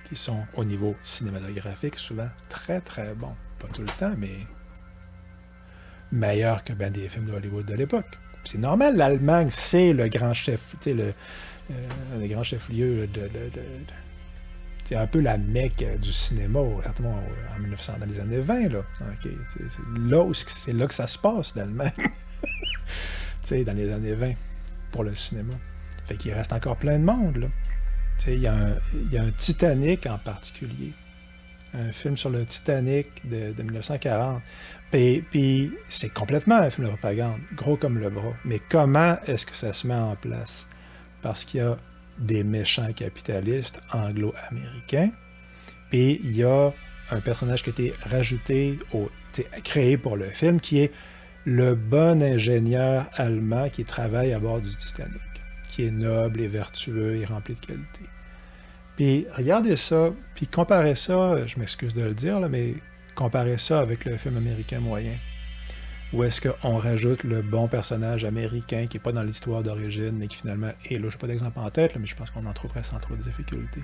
qui sont au niveau cinématographique souvent très très bons. Pas tout le temps, mais meilleur que ben des films d'Hollywood de l'époque. C'est normal, l'Allemagne, c'est le grand chef, le grand chef-lieu c'est un peu la Mecque du cinéma, certainement dans les années 20, là. Okay. C'est là que ça se passe, l'Allemagne. Dans les années 20, pour le cinéma. Fait qu'il reste encore plein de monde, là. Il y a un Titanic en particulier. Un film sur le Titanic de 1940. Puis c'est complètement un film de propagande, gros comme le bras. Mais comment est-ce que ça se met en place? Parce qu'il y a des méchants capitalistes anglo-américains, puis il y a un personnage qui a été rajouté, créé pour le film, qui est le bon ingénieur allemand qui travaille à bord du Titanic, qui est noble et vertueux et rempli de qualité. Puis regardez ça, puis comparez ça, je m'excuse de le dire, là, mais comparez ça avec le film américain moyen. Où est-ce qu'on rajoute le bon personnage américain qui n'est pas dans l'histoire d'origine, mais qui finalement est là. Je n'ai pas d'exemple en tête, là, mais je pense qu'on en trouverait sans trop de difficultés.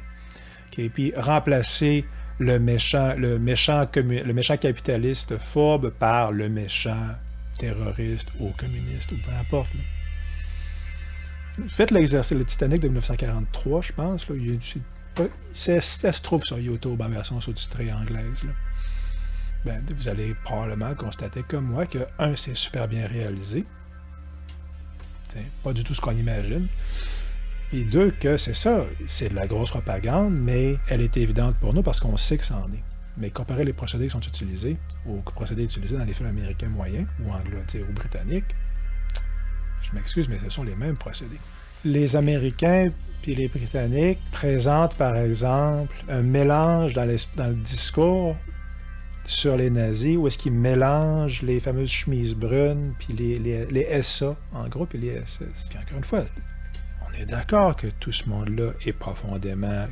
Okay, puis remplacer le méchant capitaliste fourbe par le méchant terroriste ou communiste, ou peu importe. Là. Faites l'exercice, le Titanic de 1943, je pense. Là, ça se trouve sur YouTube en version sous-titrée anglaise. Là. ben, vous allez probablement constater comme moi que, un, c'est super bien réalisé. C'est pas du tout ce qu'on imagine. Et deux, que c'est ça, c'est de la grosse propagande, mais elle est évidente pour nous parce qu'on sait que ça en est. Mais comparer les procédés qui sont utilisés aux procédés utilisés dans les films américains moyens ou anglais ou britanniques, je m'excuse, mais ce sont les mêmes procédés. Les Américains puis les Britanniques présentent, par exemple, un mélange dans le discours sur les nazis, où est-ce qu'ils mélangent les fameuses chemises brunes puis les SA, en gros, puis les SS. Puis encore une fois, on est d'accord que tout ce monde-là est profondément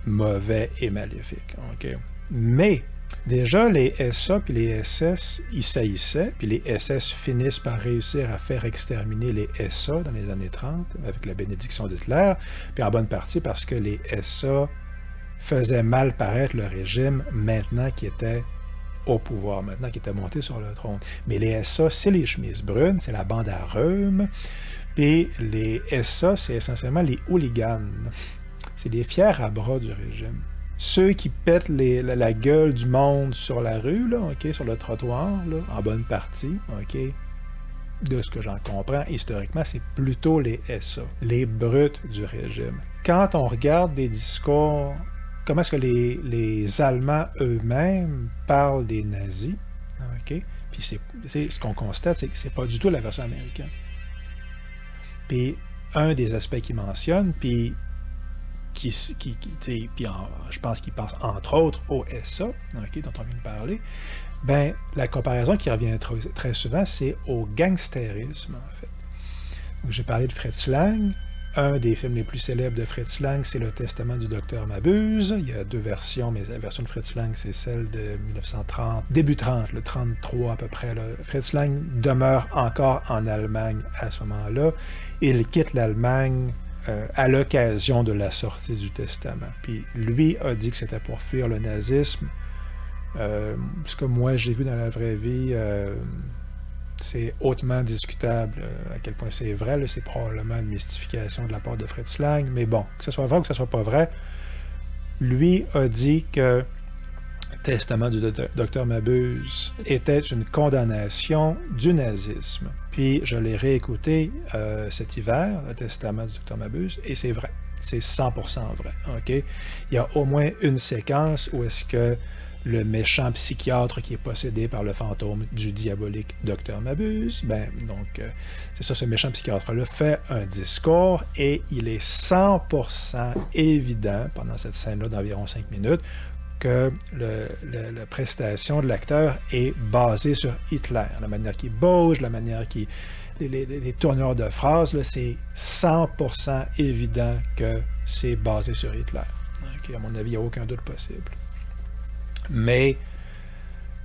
mauvais et maléfique. Okay? Mais déjà, les SA puis les SS, ils saillissaient, puis les SS finissent par réussir à faire exterminer les SA dans les années 30, avec la bénédiction d'Hitler, puis en bonne partie parce que les SA faisaient mal paraître le régime maintenant qu'il était au pouvoir, maintenant qu'il était monté sur le trône. Mais les SA, c'est les chemises brunes, c'est la bande à rhume, puis les SA, c'est essentiellement les hooligans. C'est les fiers à bras du régime. Ceux qui pètent la gueule du monde sur la rue, là, okay, sur le trottoir, là, en bonne partie, okay, de ce que j'en comprends, historiquement, c'est plutôt les SA, les brutes du régime. Quand on regarde des discours, comment est-ce que les Allemands eux-mêmes parlent des nazis, okay, puis ce qu'on constate, c'est que c'est pas du tout la version américaine. Puis un des aspects qu'ils mentionnent, puis je pense qu'il pense entre autres au SA, okay, dont on vient de parler, ben, la comparaison qui revient très souvent, c'est au gangstérisme, en fait. Donc, j'ai parlé de Fritz Lang. Un des films les plus célèbres de Fritz Lang, c'est Le Testament du Docteur Mabuse. Il y a deux versions, mais la version de Fritz Lang, c'est celle de 1930, début 30, le 33 à peu près. Là. Fritz Lang demeure encore en Allemagne à ce moment-là. Il quitte l'Allemagne à l'occasion de la sortie du Testament. Puis lui a dit que c'était pour fuir le nazisme. Ce que moi j'ai vu dans la vraie vie, c'est hautement discutable à quel point c'est vrai. Là, c'est probablement une mystification de la part de Fritz Lang. Mais bon, que ce soit vrai ou que ce soit pas vrai, lui a dit que le Testament du Docteur Mabuse était une condamnation du nazisme. Puis je l'ai réécouté cet hiver, le Testament du Docteur Mabuse, et c'est vrai. C'est 100% vrai. Okay? Il y a au moins une séquence où est-ce que le méchant psychiatre qui est possédé par le fantôme du diabolique Docteur Mabuse, c'est ça, ce méchant psychiatre-là fait un discours et il est 100% évident, pendant cette scène-là d'environ 5 minutes, que la prestation de l'acteur est basée sur Hitler. La manière qu'il bouge, la manière qu'il... Les tournures de phrases, là, c'est 100% évident que c'est basé sur Hitler. Okay? À mon avis, il n'y a aucun doute possible. Mais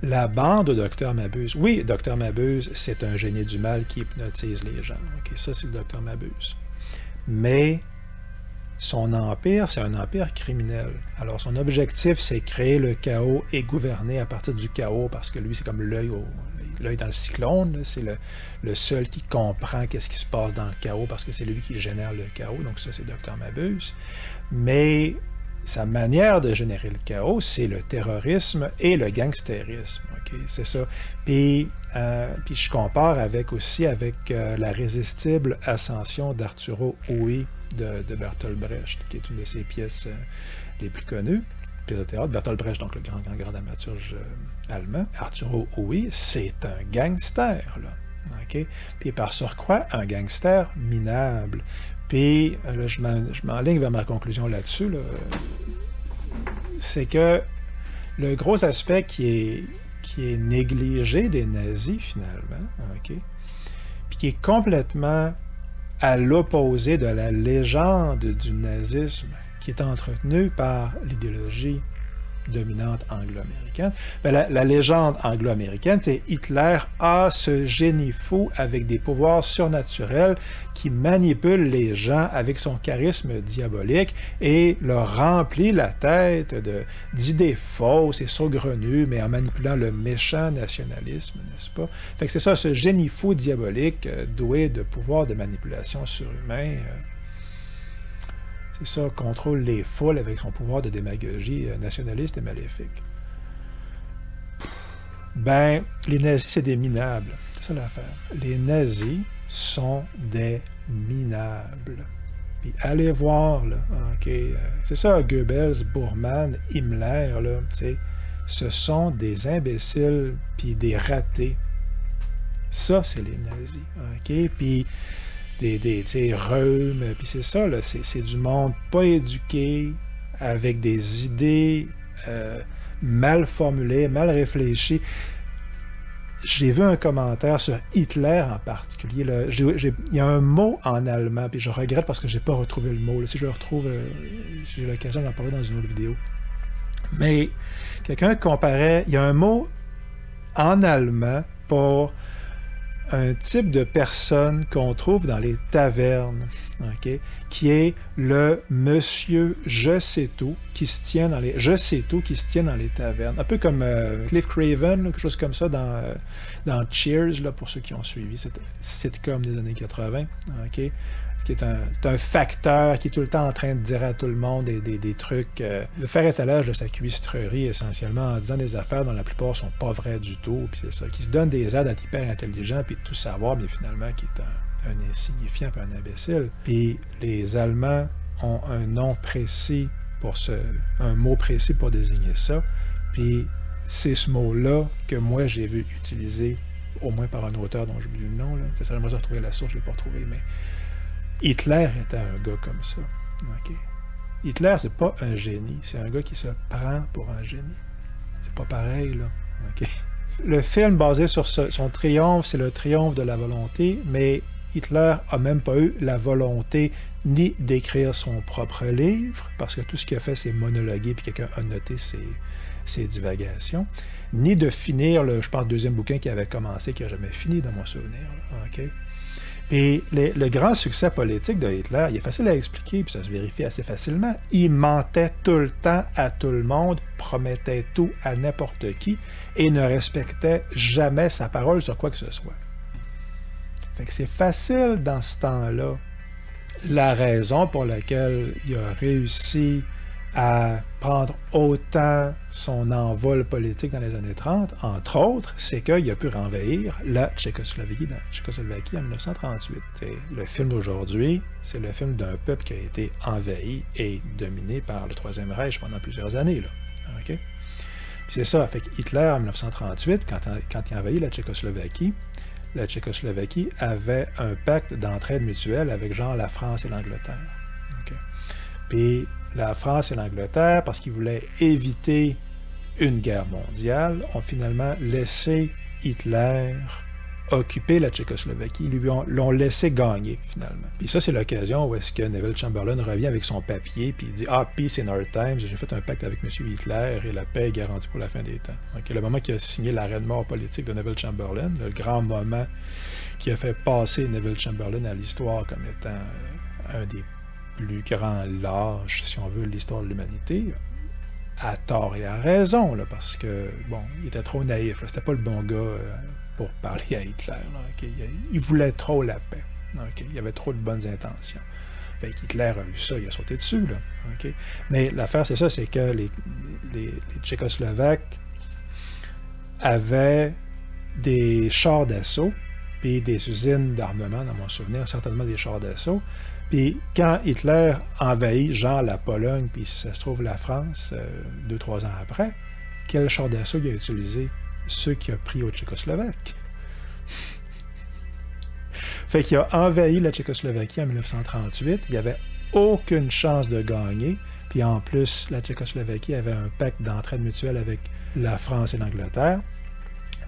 la bande de Docteur Mabuse, oui, Docteur Mabuse, c'est un génie du mal qui hypnotise les gens. Okay? Ça, c'est le Docteur Mabuse. Mais son empire, c'est un empire criminel. Alors, son objectif, c'est créer le chaos et gouverner à partir du chaos, parce que lui, c'est comme l'œil dans le cyclone. Là, c'est le seul qui comprend qu'est-ce qui se passe dans le chaos, parce que c'est lui qui génère le chaos. Donc ça, c'est Docteur Mabuse. Mais sa manière de générer le chaos, c'est le terrorisme et le gangstérisme. Okay? C'est ça. Puis je compare avec la résistible ascension d'Arturo Ui de Bertolt Brecht, qui est une de ses pièces les plus connues, pièce de théâtre. Bertolt Brecht, donc le grand dramaturge allemand. Arturo Ui, c'est un gangster, là. Okay? Puis par surcroît, un gangster minable. Puis là, je m'enligne vers ma conclusion là-dessus. Là. C'est que le gros aspect qui est négligé des nazis, finalement, okay? Puis qui est complètement à l'opposé de la légende du nazisme qui est entretenue par l'idéologie dominante anglo-américaine. Ben, la légende anglo-américaine, c'est Hitler a ce génie fou avec des pouvoirs surnaturels qui manipule les gens avec son charisme diabolique et leur remplit la tête d'idées fausses et saugrenues, mais en manipulant le méchant nationalisme, n'est-ce pas? Fait que c'est ça, ce génie fou diabolique doué de pouvoirs de manipulation surhumains. C'est ça, contrôle les foules avec son pouvoir de démagogie nationaliste et maléfique. Ben, les nazis, c'est des minables. C'est ça l'affaire. Les nazis sont des minables. Puis allez voir, là, OK, c'est ça, Goebbels, Bormann, Himmler, là, tu sais, ce sont des imbéciles puis des ratés. Ça, c'est les nazis, OK? Puis tu sais, Röhm, puis c'est ça, là, c'est du monde pas éduqué, avec des idées mal formulées, mal réfléchies. J'ai vu un commentaire sur Hitler en particulier. Là. Il y a un mot en allemand, puis je regrette parce que je n'ai pas retrouvé le mot. Là. Si je le retrouve, j'ai l'occasion d'en parler dans une autre vidéo. Mais quelqu'un comparait, il y a un mot en allemand pour un type de personne qu'on trouve dans les tavernes, okay, qui est le monsieur je sais tout qui se tient dans les tavernes, un peu comme Cliff Craven, là, quelque chose comme ça dans Cheers, là, pour ceux qui ont suivi cette sitcom des années 80, okay, qui est un facteur qui est tout le temps en train de dire à tout le monde des trucs, de faire étalage de sa cuistrerie essentiellement en disant des affaires dont la plupart sont pas vraies du tout, puis c'est ça, qui se donne des aides à être hyper intelligent puis de tout savoir, mais finalement qui est un insignifiant puis un imbécile. Puis les Allemands ont un nom précis un mot précis pour désigner ça, puis c'est ce mot-là que moi j'ai vu utilisé au moins par un auteur dont j'oublie le nom, là. Ça j'aimerais retrouver la source, je l'ai pas retrouvé, mais Hitler était un gars comme ça. Okay. Hitler, c'est pas un génie. C'est un gars qui se prend pour un génie. C'est pas pareil, là. Okay. Le film basé sur son triomphe, c'est le triomphe de la volonté, mais Hitler a même pas eu la volonté ni d'écrire son propre livre, parce que tout ce qu'il a fait, c'est monologuer, puis quelqu'un a noté ses divagations, ni de finir, je pense, le deuxième bouquin qui avait commencé, qui n'a jamais fini, dans mon souvenir. Là. Okay. Et le grand succès politique de Hitler, il est facile à expliquer, puis ça se vérifie assez facilement. Il mentait tout le temps à tout le monde, promettait tout à n'importe qui, et ne respectait jamais sa parole sur quoi que ce soit. Fait que c'est facile dans ce temps-là. La raison pour laquelle il a réussi à prendre autant son envol politique dans les années 30, entre autres, c'est qu'il a pu renvahir la Tchécoslovaquie en 1938. Et le film d'aujourd'hui, c'est le film d'un peuple qui a été envahi et dominé par le Troisième Reich pendant plusieurs années. Là. Okay? Puis c'est ça, fait que Hitler, en 1938, quand il a envahi la Tchécoslovaquie avait un pacte d'entraide mutuelle avec genre la France et l'Angleterre. Okay? Puis la France et l'Angleterre, parce qu'ils voulaient éviter une guerre mondiale, ont finalement laissé Hitler occuper la Tchécoslovaquie. L'ont laissé gagner, finalement. Puis ça, c'est l'occasion où est-ce que Neville Chamberlain revient avec son papier, puis il dit « Ah, peace in our times, j'ai fait un pacte avec M. Hitler et la paix est garantie pour la fin des temps. » Okay, le moment qu'il a signé l'arrêt de mort politique de Neville Chamberlain, le grand moment qui a fait passer Neville Chamberlain à l'histoire comme étant un des plus grand lâche, si on veut, de l'histoire de l'humanité, à tort et à raison, là, parce que, bon, il était trop naïf, là, c'était pas le bon gars pour parler à Hitler, là, okay? Il voulait trop la paix, okay? Il avait trop de bonnes intentions. Fait qu'Hitler a vu ça, il a sauté dessus, là, okay? Mais l'affaire, c'est ça, c'est que les Tchécoslovaques avaient des chars d'assaut, puis des usines d'armement, dans mon souvenir, certainement des chars d'assaut. Puis quand Hitler envahit, genre la Pologne, puis si ça se trouve la France, 2-3 ans après, quel char d'assaut il a utilisé? Ceux qu'il a pris aux Tchécoslovaques. Fait qu'il a envahi la Tchécoslovaquie en 1938, il n'y avait aucune chance de gagner, puis en plus, la Tchécoslovaquie avait un pacte d'entraide mutuelle avec la France et l'Angleterre.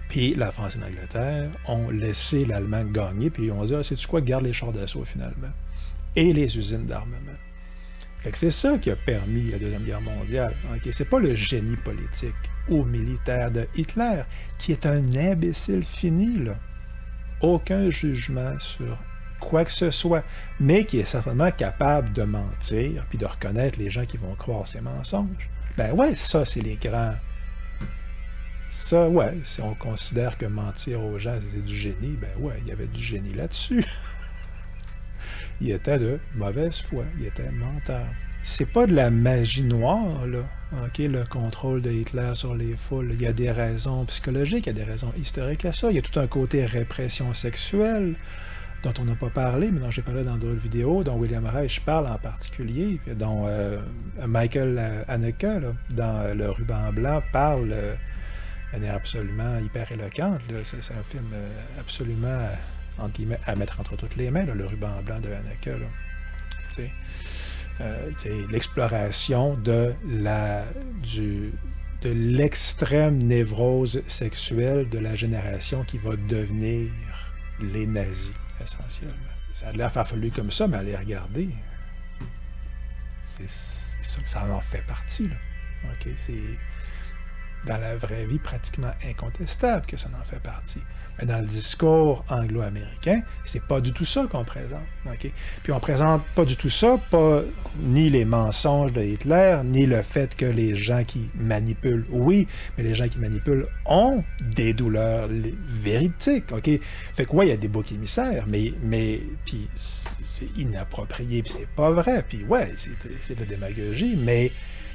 Puis la France et l'Angleterre ont laissé l'Allemagne gagner, puis ils ont dit « Ah, sais-tu quoi? Garde les chars d'assaut, finalement. » Et les usines d'armement. Fait que c'est ça qui a permis la Deuxième Guerre mondiale. Okay? C'est pas le génie politique ou militaire de Hitler, qui est un imbécile fini, là. Aucun jugement sur quoi que ce soit, mais qui est certainement capable de mentir puis de reconnaître les gens qui vont croire ses mensonges. Ben ouais, ça, c'est les grands... Ça, ouais, si on considère que mentir aux gens, c'est du génie, ben ouais, il y avait du génie là-dessus. Il était de mauvaise foi, il était menteur. c'est pas de la magie noire, là. OK, le contrôle de Hitler sur les foules. Il y a des raisons psychologiques, il y a des raisons historiques à ça. Il y a tout un côté répression sexuelle dont on n'a pas parlé, mais dont j'ai parlé dans d'autres vidéos, dont William Reich parle en particulier, dont Michael Haneke, là, dans Le Ruban Blanc, parle de manière absolument hyper éloquente. Là. C'est un film absolument, entre guillemets, à mettre entre toutes les mains, là, Le Ruban Blanc de Haneke. L'exploration de l'extrême névrose sexuelle de la génération qui va devenir les nazis, essentiellement. Ça a l'air farfelu comme ça, mais allez regarder. C'est ça, ça en fait partie, là. OK? C'est dans la vraie vie pratiquement incontestable que ça en fait partie. Mais dans le discours anglo-américain, c'est pas du tout ça qu'on présente. Okay? Puis on présente pas du tout ça, pas ni les mensonges de Hitler, ni le fait que les gens qui manipulent, oui, mais les gens qui manipulent ont des douleurs véridiques. Okay? Fait que ouais, il y a des boucs émissaires, mais puis c'est inapproprié, puis c'est pas vrai. Puis ouais, c'est de la démagogie, mais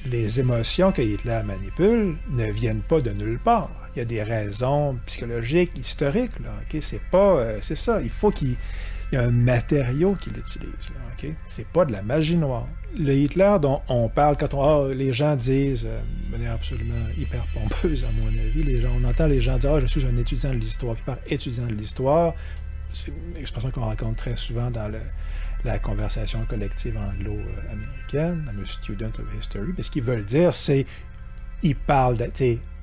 les émotions que Hitler manipule ne viennent pas de nulle part. Il y a des raisons psychologiques, historiques, là, OK? C'est pas... c'est ça, il faut qu'il y ait un matériau qu'il utilise, là, OK? C'est pas de la magie noire. Le Hitler dont on parle, quand les gens disent, de manière absolument hyper pompeuse, à mon avis, on entend les gens dire « Ah, je suis un étudiant de l'histoire », puis par étudiant de l'histoire, c'est une expression qu'on rencontre très souvent dans la conversation collective anglo-américaine, dans le Student of History, mais ce qu'ils veulent dire, c'est ils parlent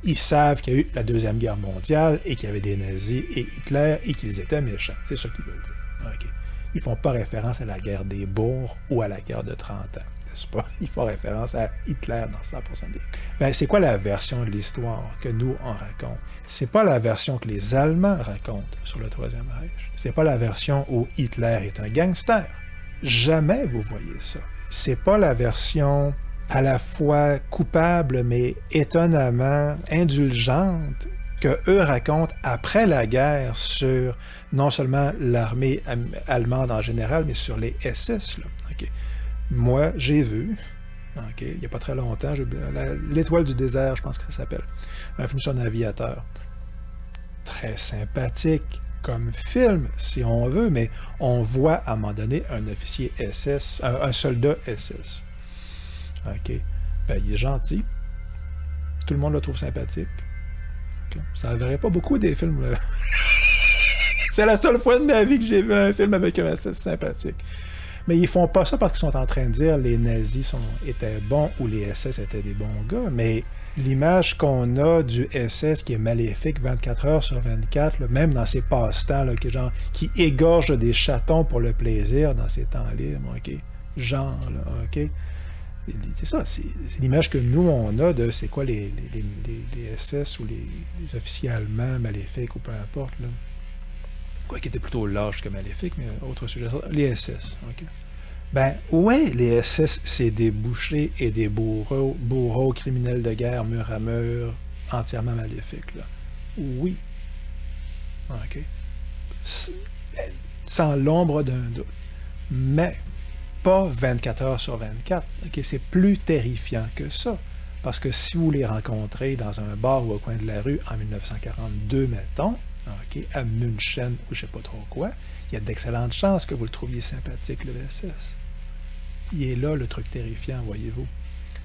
ils savent qu'il y a eu la Deuxième Guerre mondiale et qu'il y avait des nazis et Hitler et qu'ils étaient méchants. C'est ça qu'ils veulent dire. Okay. Ils ne font pas référence à la guerre des bourgs ou à la guerre de 30 ans, n'est-ce pas? Ils font référence à Hitler dans 100% des cas. Ben, c'est quoi la version de l'histoire que nous, on raconte? C'est pas la version que les Allemands racontent sur le Troisième Reich. C'est pas la version où Hitler est un gangster. Jamais vous voyez ça. C'est pas la version à la fois coupable, mais étonnamment indulgente que eux racontent après la guerre sur non seulement l'armée allemande en général, mais sur les SS. Là. Okay. Moi, j'ai vu, il n'y a pas très longtemps, L'Étoile du désert, je pense que ça s'appelle, un film sur un aviateur. Très sympathique comme film, si on veut, mais on voit à un moment donné un officier SS, un soldat SS. OK. Ben, il est gentil. Tout le monde le trouve sympathique. Okay. Ça ne verrait pas beaucoup des films. C'est la seule fois de ma vie que j'ai vu un film avec un SS sympathique. Mais ils font pas ça parce qu'ils sont en train de dire les nazis étaient bons ou les SS étaient des bons gars. Mais l'image qu'on a du SS qui est maléfique 24 heures sur 24, là, même dans ses passe-temps, là, qui égorge des chatons pour le plaisir dans ses temps libres. OK? Genre, là, OK? C'est ça, c'est l'image que nous, on a de c'est quoi les SS ou les officiers allemands maléfiques ou peu importe. Là. Quoi qui était plutôt lâche que maléfique, mais autre sujet. Les SS, OK. Ben, ouais, les SS, c'est des bouchers et des bourreaux criminels de guerre, mur à mur, entièrement maléfiques, là. Oui. OK. Sans l'ombre d'un doute. Mais pas 24 heures sur 24. Okay? C'est plus terrifiant que ça. Parce que si vous les rencontrez dans un bar ou au coin de la rue en 1942, mettons, okay, à München ou je sais pas trop quoi, il y a d'excellentes chances que vous le trouviez sympathique, le SS. Il est là, le truc terrifiant, voyez-vous.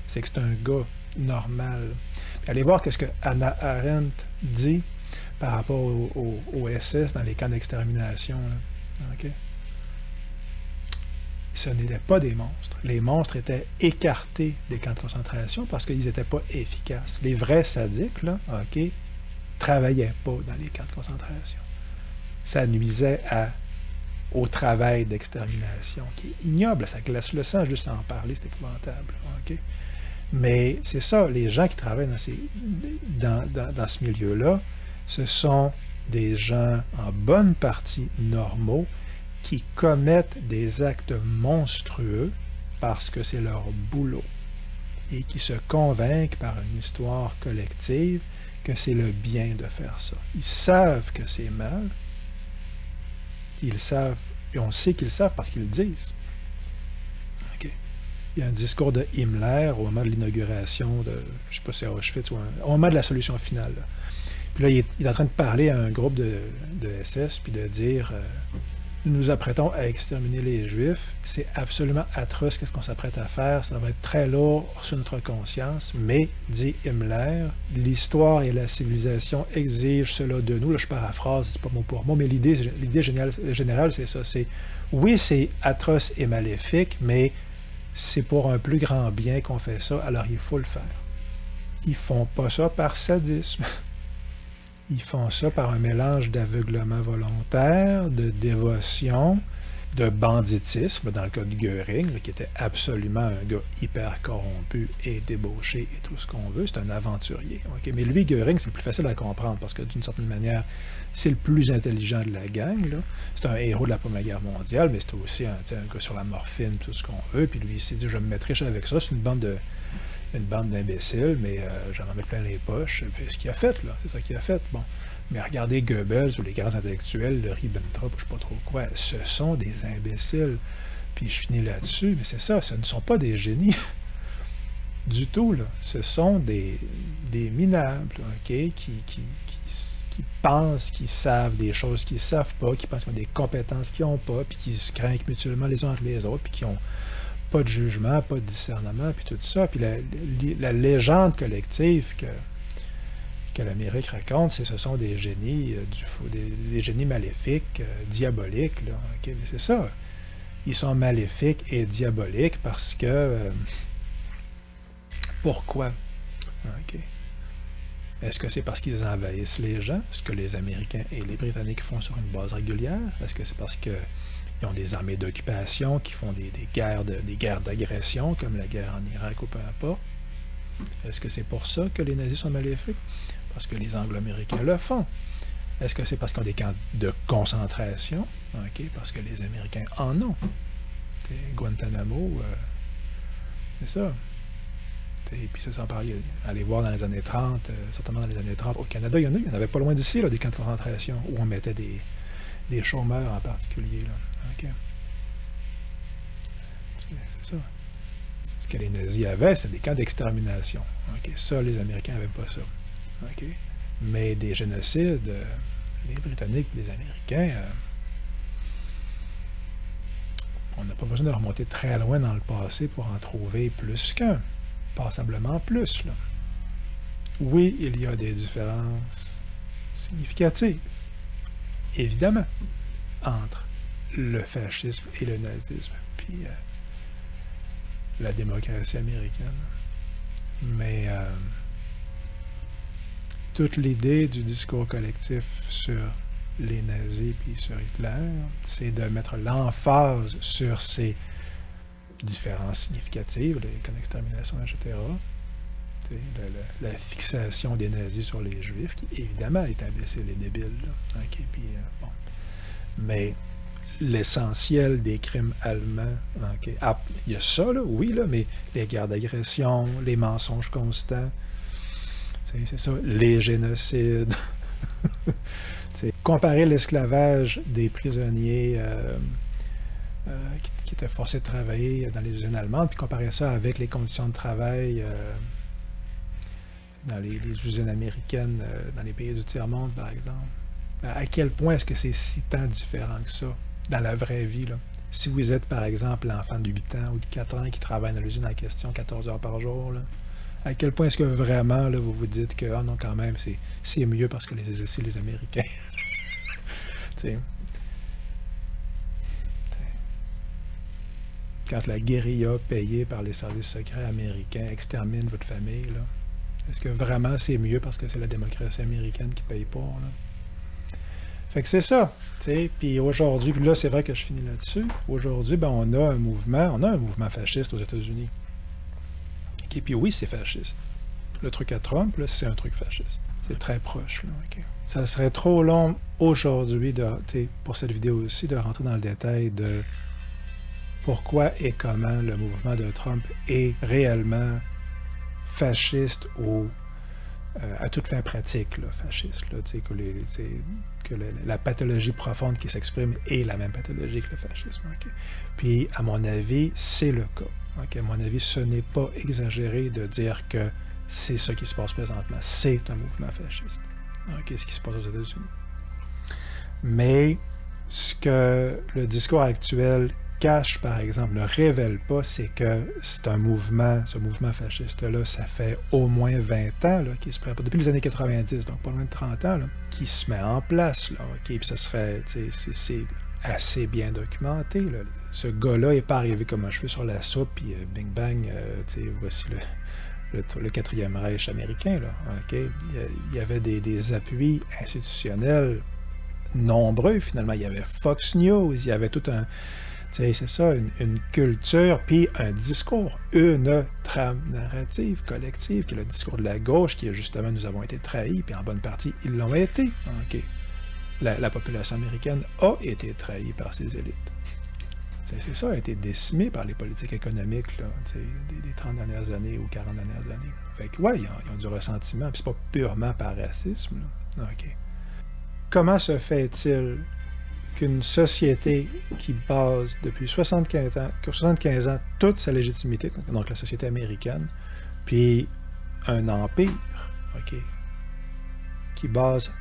C'est que c'est un gars normal. Puis allez voir qu'est-ce que Hannah Arendt dit par rapport au SS dans les camps d'extermination. Là. Okay? Ce n'étaient pas des monstres. Les monstres étaient écartés des camps de concentration parce qu'ils n'étaient pas efficaces. Les vrais sadiques, là, OK, travaillaient pas dans les camps de concentration. Ça nuisait au travail d'extermination, qui est ignoble. Ça glace le sang juste à en parler, c'est épouvantable. OK? Mais c'est ça, les gens qui travaillent dans ce milieu-là, ce sont des gens en bonne partie normaux qui commettent des actes monstrueux parce que c'est leur boulot et qui se convainquent par une histoire collective que c'est le bien de faire ça. Ils savent que c'est mal. Ils savent, et on sait qu'ils savent parce qu'ils le disent. OK. il y a un discours de Himmler au moment de l'inauguration de, je sais pas si c'est Auschwitz, ou au moment de la solution finale. Là. Puis là, il est en train de parler à un groupe de SS, puis de dire nous nous apprêtons à exterminer les Juifs. C'est absolument atroce qu'est-ce qu'on s'apprête à faire. Ça va être très lourd sur notre conscience. Mais, dit Himmler, l'histoire et la civilisation exigent cela de nous. Là, je paraphrase, c'est pas mot pour mot, mais l'idée générale, c'est ça. Oui, c'est atroce et maléfique, mais c'est pour un plus grand bien qu'on fait ça, alors il faut le faire. Ils font pas ça par sadisme. Ils font ça par un mélange d'aveuglement volontaire, de dévotion, de banditisme, dans le cas de Göring, là, qui était absolument un gars hyper corrompu et débauché et tout ce qu'on veut. C'est un aventurier. Okay? Mais lui, Göring, c'est le plus facile à comprendre parce que d'une certaine manière, c'est le plus intelligent de la gang. Là. C'est un héros de la Première Guerre mondiale, mais c'est aussi un gars sur la morphine, tout ce qu'on veut. Puis lui, il s'est dit, je vais me mettre riche avec ça. C'est une bande d'imbéciles, mais j'en ai mis plein les poches. Puis ce qu'il a fait, là, c'est ça qu'il a fait. Bon. Mais regardez Goebbels ou les grands intellectuels, le Ribbentrop, je ne sais pas trop quoi, ce sont des imbéciles. Puis je finis là-dessus, mais c'est ça, ce ne sont pas des génies du tout, là. Ce sont des minables, OK, qui pensent qu'ils savent des choses qu'ils ne savent pas, qui pensent qu'ils ont des compétences qu'ils n'ont pas, puis qui se craignent mutuellement les uns entre les autres, puis qui n'ont pas de jugement, pas de discernement, puis tout ça. Puis la légende collective que l'Amérique raconte, ce sont des génies des génies maléfiques, diaboliques. Là. Okay? Mais c'est ça. Ils sont maléfiques et diaboliques parce que... pourquoi? Okay. Est-ce que c'est parce qu'ils envahissent les gens, ce que les Américains et les Britanniques font sur une base régulière? Est-ce que c'est parce qu'ils ont des armées d'occupation qui font des guerres d'agression, comme la guerre en Irak ou peu importe? Est-ce que c'est pour ça que les nazis sont maléfiques? Parce que les Anglo-Américains le font. Est-ce que c'est parce qu'ils ont des camps de concentration? Okay, parce que les Américains en ont. Guantanamo, c'est ça. Et puis ça, sans parler, allez voir dans les années 30, certainement dans les années 30, au Canada, il y en avait pas loin d'ici, là, des camps de concentration, où on mettait des chômeurs en particulier. Là. Okay. C'est ça. Ce que les nazis avaient, c'est des camps d'extermination. Okay. Ça, les Américains n'avaient pas ça. Okay. Mais des génocides, les Britanniques et les Américains, on n'a pas besoin de remonter très loin dans le passé pour en trouver plus qu'un. Passablement plus. Là. Oui, il y a des différences significatives, évidemment, entre le fascisme et le nazisme, puis la démocratie américaine. Mais toute l'idée du discours collectif sur les nazis puis sur Hitler, c'est de mettre l'emphase sur ces différences significatives, les camps d'extermination, etc. La fixation des nazis sur les Juifs, qui évidemment est imbécile et débile. Là. Okay, puis, bon. Mais l'essentiel des crimes allemands, okay. Ah, il y a ça, là, oui, là, mais les guerres d'agression, les mensonges constants, c'est ça, les génocides. Comparer l'esclavage des prisonniers qui étaient forcés de travailler dans les usines allemandes, puis comparer ça avec les conditions de travail dans les usines américaines, dans les pays du tiers-monde, par exemple. À quel point est-ce que c'est si tant différent que ça, dans la vraie vie, là? Si vous êtes, par exemple, l'enfant de 8 ans ou de 4 ans qui travaille dans l'usine en question 14 heures par jour, là, à quel point est-ce que vraiment, là, vous vous dites que, ah non, quand même, c'est mieux parce que c'est les Américains. T'sais. Quand la guérilla payée par les services secrets américains extermine votre famille, là, est-ce que vraiment c'est mieux parce que c'est la démocratie américaine qui paye pas, là? Fait que c'est ça. Puis aujourd'hui, puis là, c'est vrai que je finis là-dessus. Aujourd'hui, ben, on a un mouvement fasciste aux États-Unis. Okay, puis oui, c'est fasciste. Le truc à Trump, là, c'est un truc fasciste. C'est très proche. Là, okay. Ça serait trop long aujourd'hui, pour cette vidéo aussi, de rentrer dans le détail de pourquoi et comment le mouvement de Trump est réellement fasciste ou à toute fin pratique, là, fasciste. Là, que la pathologie profonde qui s'exprime est la même pathologie que le fascisme. Okay? Puis, à mon avis, c'est le cas. OK, à mon avis, ce n'est pas exagéré de dire que c'est ça qui se passe présentement. C'est un mouvement fasciste. OK, ce qui se passe aux États-Unis. Mais ce que le discours actuel cache, par exemple, ne révèle pas, c'est que c'est un mouvement, ce mouvement fasciste-là, ça fait au moins 20 ans qui se prépare, depuis les années 90, donc pas loin de 30 ans, là, qui se met en place. Là, OK, puis ça serait, c'est assez bien documenté. Là. Ce gars-là n'est pas arrivé comme un cheveu sur la soupe, puis bing bang, voici le quatrième Reich américain. Là, OK? Il y avait des appuis institutionnels nombreux, finalement. Il y avait Fox News, il y avait tout un... C'est ça, une culture, puis un discours, une trame narrative collective, qui est le discours de la gauche, qui est justement, nous avons été trahis, puis en bonne partie, ils l'ont été. OK. La population américaine a été trahie par ses élites. C'est ça, a été décimée par les politiques économiques là, des 30 dernières années ou 40 dernières années. Fait que, ouais, ils ont du ressentiment, puis c'est pas purement par racisme. Là. OK. Comment se fait-il qu'une société qui base depuis 75 ans toute sa légitimité, donc la société américaine, puis un empire, OK, qui base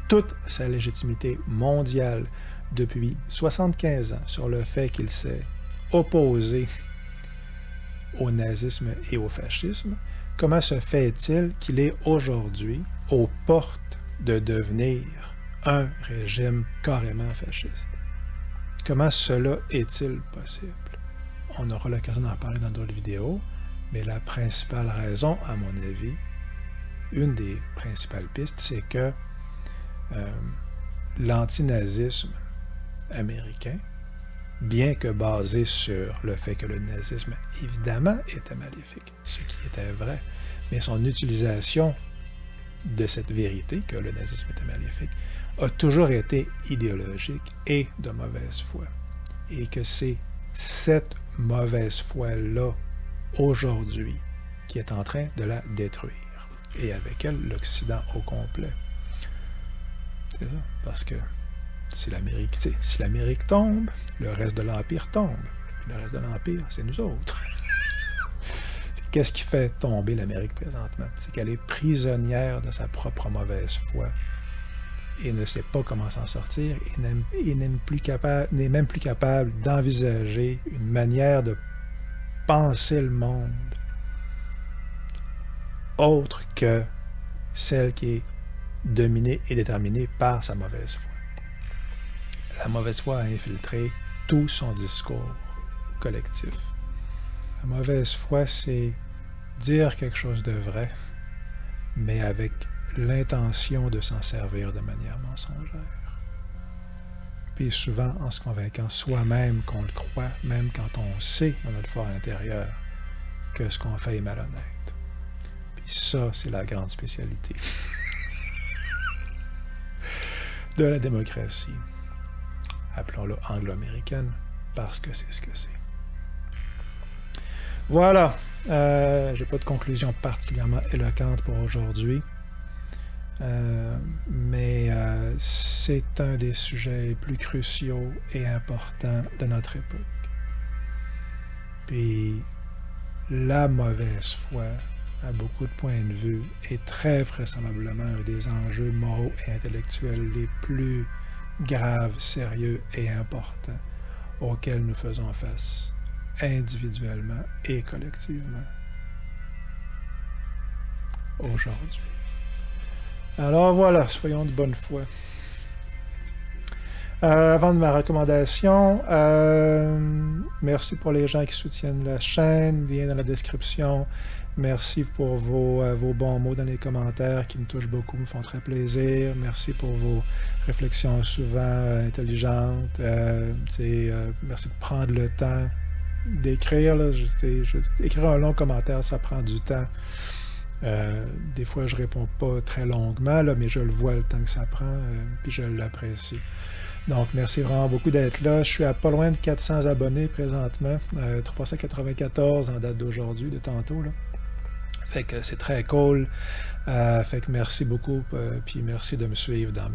toute sa légitimité mondiale depuis 75 ans sur le fait qu'il s'est opposé au nazisme et au fascisme, comment se fait-il qu'il est aujourd'hui aux portes de devenir un régime carrément fasciste? Comment cela est-il possible? On aura l'occasion d'en parler dans d'autres vidéos, mais la principale raison, à mon avis, une des principales pistes, c'est que l'antinazisme américain, bien que basé sur le fait que le nazisme, évidemment, était maléfique, ce qui était vrai, mais son utilisation de cette vérité, que le nazisme était maléfique, a toujours été idéologique et de mauvaise foi. Et que c'est cette mauvaise foi-là, aujourd'hui, qui est en train de la détruire. Et avec elle, l'Occident au complet. C'est ça, parce que si l'Amérique tombe, le reste de l'Empire tombe. Puis le reste de l'Empire, c'est nous autres. Qu'est-ce qui fait tomber l'Amérique présentement? C'est qu'elle est prisonnière de sa propre mauvaise foi et ne sait pas comment s'en sortir et n'est même plus capable d'envisager une manière de penser le monde autre que celle qui est dominée et déterminée par sa mauvaise foi. La mauvaise foi a infiltré tout son discours collectif. La mauvaise foi, c'est dire quelque chose de vrai, mais avec l'intention de s'en servir de manière mensongère. Puis souvent en se convainquant soi-même qu'on le croit, même quand on sait dans notre fort intérieur que ce qu'on fait est malhonnête. Puis ça, c'est la grande spécialité de la démocratie. Appelons-la anglo-américaine, parce que c'est ce que c'est. Voilà. J'ai pas de conclusion particulièrement éloquente pour aujourd'hui. Mais c'est un des sujets les plus cruciaux et importants de notre époque. Puis la mauvaise foi, à beaucoup de points de vue, est très vraisemblablement un des enjeux moraux et intellectuels les plus graves, sérieux et importants auxquels nous faisons face individuellement et collectivement aujourd'hui. Alors voilà, soyons de bonne foi. Avant de ma recommandation, merci pour les gens qui soutiennent la chaîne, lien dans la description. Merci pour vos bons mots dans les commentaires qui me touchent beaucoup, me font très plaisir. Merci pour vos réflexions souvent intelligentes. Merci de prendre le temps d'écrire. Écrire un long commentaire, ça prend du temps. Des fois, je réponds pas très longuement, là, mais je le vois le temps que ça prend, puis je l'apprécie. Donc, merci vraiment beaucoup d'être là. Je suis à pas loin de 400 abonnés présentement, 394 en date d'aujourd'hui, de tantôt, là. Fait que c'est très cool. Fait que merci beaucoup, puis merci de me suivre dans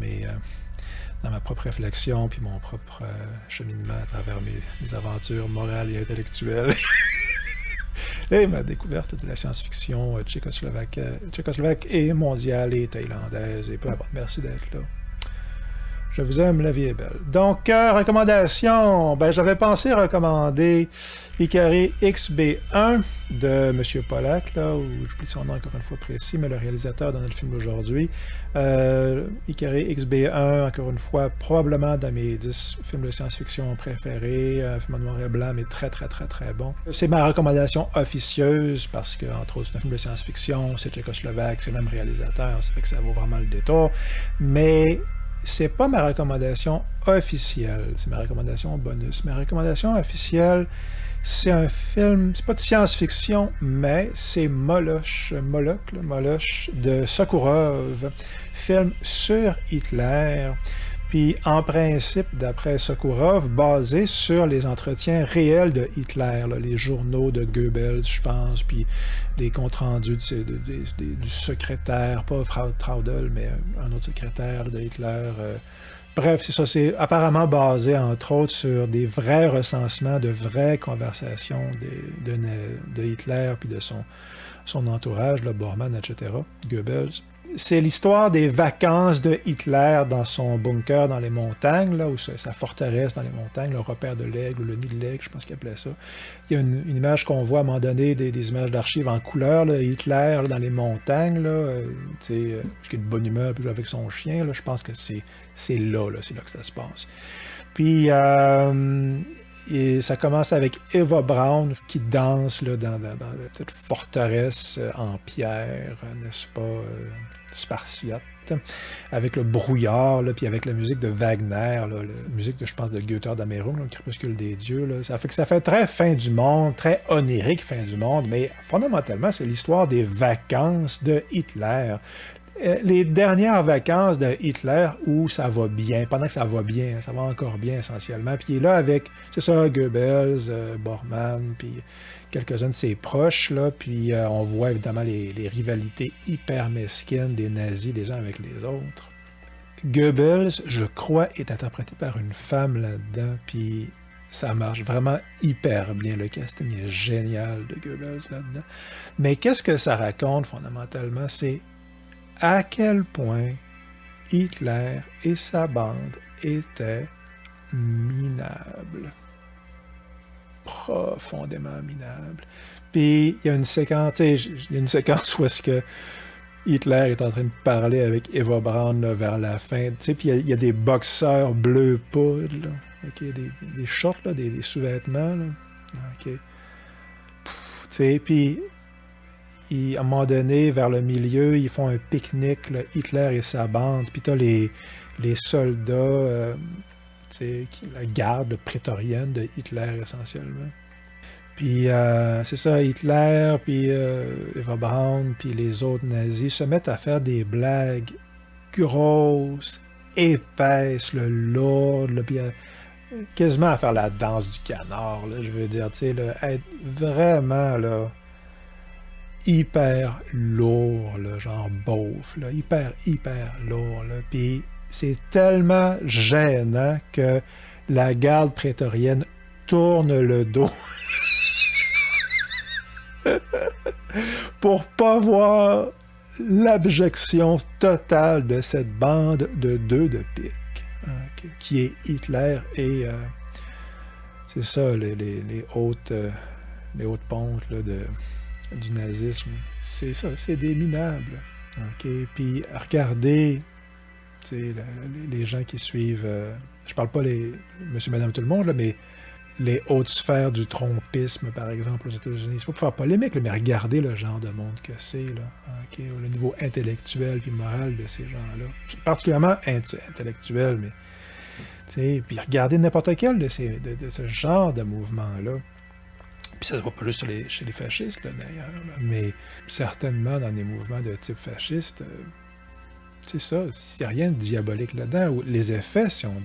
ma propre réflexion, puis mon propre cheminement à travers mes aventures morales et intellectuelles. Et ma découverte de la science-fiction tchécoslovaque et mondiale et thaïlandaise, et peu importe, merci d'être là. Je vous aime, la vie est belle. Donc, recommandation, j'avais pensé recommander Ikari XB1 de M. Pollack, là, où j'oublie son nom encore une fois précis, mais le réalisateur dans notre film d'aujourd'hui. Ikari XB1, encore une fois, probablement dans mes 10 films de science-fiction préférés, un film en noir et blanc, mais très, très, très, très bon. C'est ma recommandation officieuse, parce que, entre autres, c'est un film de science-fiction, c'est tchécoslovaque, c'est le même réalisateur, ça fait que ça vaut vraiment le détour, mais c'est pas ma recommandation officielle, c'est ma recommandation bonus. Ma recommandation officielle, c'est un film, c'est pas de science-fiction, mais c'est Moloch de Sokourov, film sur Hitler, puis en principe, d'après Sokourov, basé sur les entretiens réels de Hitler, là, les journaux de Goebbels, je pense, puis les comptes rendus du secrétaire, pas Traudel, mais un autre secrétaire de Hitler. Bref, c'est ça, c'est apparemment basé, entre autres, sur des vrais recensements, de vraies conversations de Hitler, puis de son entourage, le Bormann, etc., Goebbels. C'est l'histoire des vacances de Hitler dans son bunker dans les montagnes, là, ou sa forteresse dans les montagnes, le repère de l'aigle, ou le nid de l'aigle, je pense qu'il appelait ça. Il y a une image qu'on voit à un moment donné, des images d'archives en couleur, là, Hitler là, dans les montagnes, là, qui est de bonne humeur, puis avec son chien, là, je pense que c'est là que ça se passe. Puis, et ça commence avec Eva Braun qui danse là, dans cette forteresse en pierre, n'est-ce pas, spartiate, avec le brouillard, là, puis avec la musique de Wagner, là, la musique, je pense, de Götter d'Amero, le Crépuscule des dieux. Là. Ça fait très fin du monde, très onirique fin du monde, mais fondamentalement, c'est l'histoire des vacances de Hitler. Les dernières vacances de Hitler où ça va bien, pendant que ça va bien, ça va encore bien essentiellement. Puis il est là avec, c'est ça, Goebbels, Bormann, puis quelques-uns de ses proches, là, puis on voit évidemment les rivalités hyper mesquines des nazis les uns avec les autres. Goebbels, je crois, est interprété par une femme là-dedans, puis ça marche vraiment hyper bien. Le casting est génial de Goebbels là-dedans. Mais qu'est-ce que ça raconte fondamentalement? C'est à quel point Hitler et sa bande étaient minables. Profondément minables. Puis il y a une séquence, où est-ce que Hitler est en train de parler avec Eva Braun là, vers la fin. Puis il y a des boxeurs bleu poudre, là, okay, des shorts, là, des sous-vêtements. Là, okay. Puis à un moment donné, vers le milieu, ils font un pique-nique, là, Hitler et sa bande, puis t'as les soldats, la garde prétorienne de Hitler, essentiellement. Puis, c'est ça, Hitler, puis Eva Braun, puis les autres nazis se mettent à faire des blagues grosses, épaisses, lourdes, là, puis quasiment à faire la danse du canard, là, je veux dire, être vraiment, là, hyper lourd, là, genre beauf, là, hyper lourd. Là. Puis c'est tellement gênant que la garde prétorienne tourne le dos pour pas voir l'abjection totale de cette bande de deux de pique, okay, qui est Hitler et c'est ça, les hautes pontes là, du nazisme. C'est ça, c'est des minables. Okay? Puis regardez les gens qui suivent, je parle pas monsieur, madame, tout le monde, là, mais les hautes sphères du trompisme, par exemple, aux États-Unis. C'est pas pour faire polémique, là, mais regardez le genre de monde que c'est, là, okay? Le niveau intellectuel puis moral de ces gens-là. Particulièrement intellectuel, mais puis regardez n'importe quel de ce genre de mouvement-là. Puis ça ne se voit pas juste chez les fascistes, là, d'ailleurs, là, mais certainement dans des mouvements de type fasciste, c'est ça, il n'y a rien de diabolique là-dedans. Les effets sont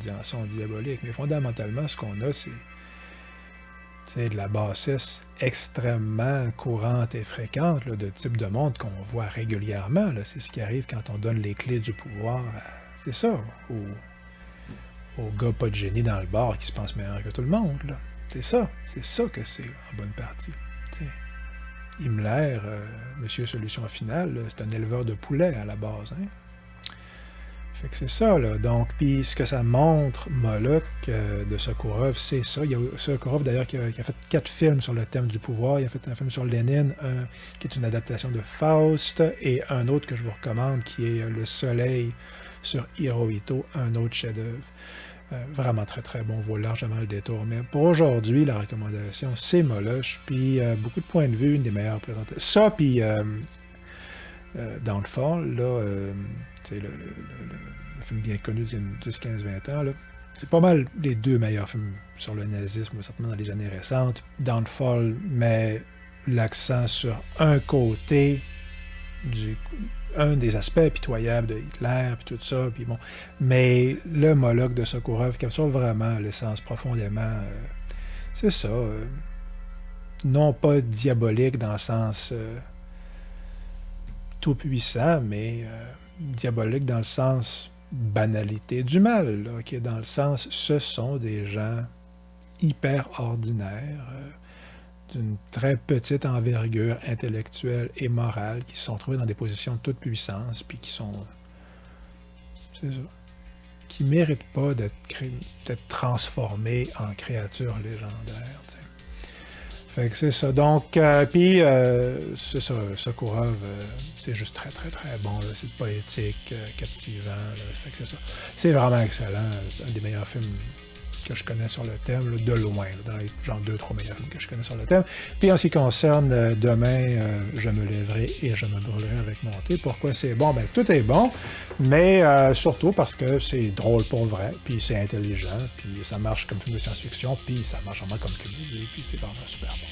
diaboliques, mais fondamentalement, ce qu'on a, c'est de la bassesse extrêmement courante et fréquente là, de type de monde qu'on voit régulièrement. Là. C'est ce qui arrive quand on donne les clés du pouvoir c'est ça, au gars pas de génie dans le bar qui se pense meilleur que tout le monde, là. C'est ça que c'est, en bonne partie. T'sais. Himmler, Monsieur Solution Finale, c'est un éleveur de poulets à la base. Hein? Fait que c'est ça, là. Donc, puis ce que ça montre, Moloch, de Sokourov, c'est ça. Il y a Sokourov, d'ailleurs, qui a fait 4 films sur le thème du pouvoir. Il a fait un film sur Lénine, qui est une adaptation de Faust, et un autre que je vous recommande, qui est Le Soleil sur Hirohito, un autre chef-d'œuvre. Vraiment très, très bon, vaut largement le détour. Mais pour aujourd'hui, la recommandation, c'est Moloch, puis beaucoup de points de vue, une des meilleures présentations. Ça, puis Downfall, là, c'est le film bien connu d'il y a 10, 15, 20 ans, là. C'est pas mal les 2 meilleurs films sur le nazisme, certainement dans les années récentes. Downfall met l'accent sur un côté un des aspects pitoyables de Hitler, puis tout ça, puis bon. Mais le Moloch de Sokourov capture vraiment l'essence profondément, c'est ça, non pas diabolique dans le sens tout-puissant, mais diabolique dans le sens banalité du mal, là, qui est dans le sens, ce sont des gens hyper ordinaires, d'une très petite envergure intellectuelle et morale, qui se sont trouvés dans des positions de toute puissance, puis qui sont, c'est ça, qui ne méritent pas d'être transformés en créatures légendaires, t'sais. Fait que c'est ça. Donc, puis, c'est ça, Sokourov, c'est juste très, très, très bon, là. C'est poétique, captivant, là. Fait que c'est ça. C'est vraiment excellent. C'est un des meilleurs films que je connais sur le thème, là, de loin, là, dans les genre 2-3 meilleurs films que je connais sur le thème. Puis en ce qui concerne demain, je me lèverai et je me brûlerai avec mon thé. Pourquoi c'est bon? Ben, tout est bon, mais surtout parce que c'est drôle pour vrai, puis c'est intelligent, puis ça marche comme film de science-fiction, puis ça marche vraiment comme comédie, puis c'est vraiment super bon.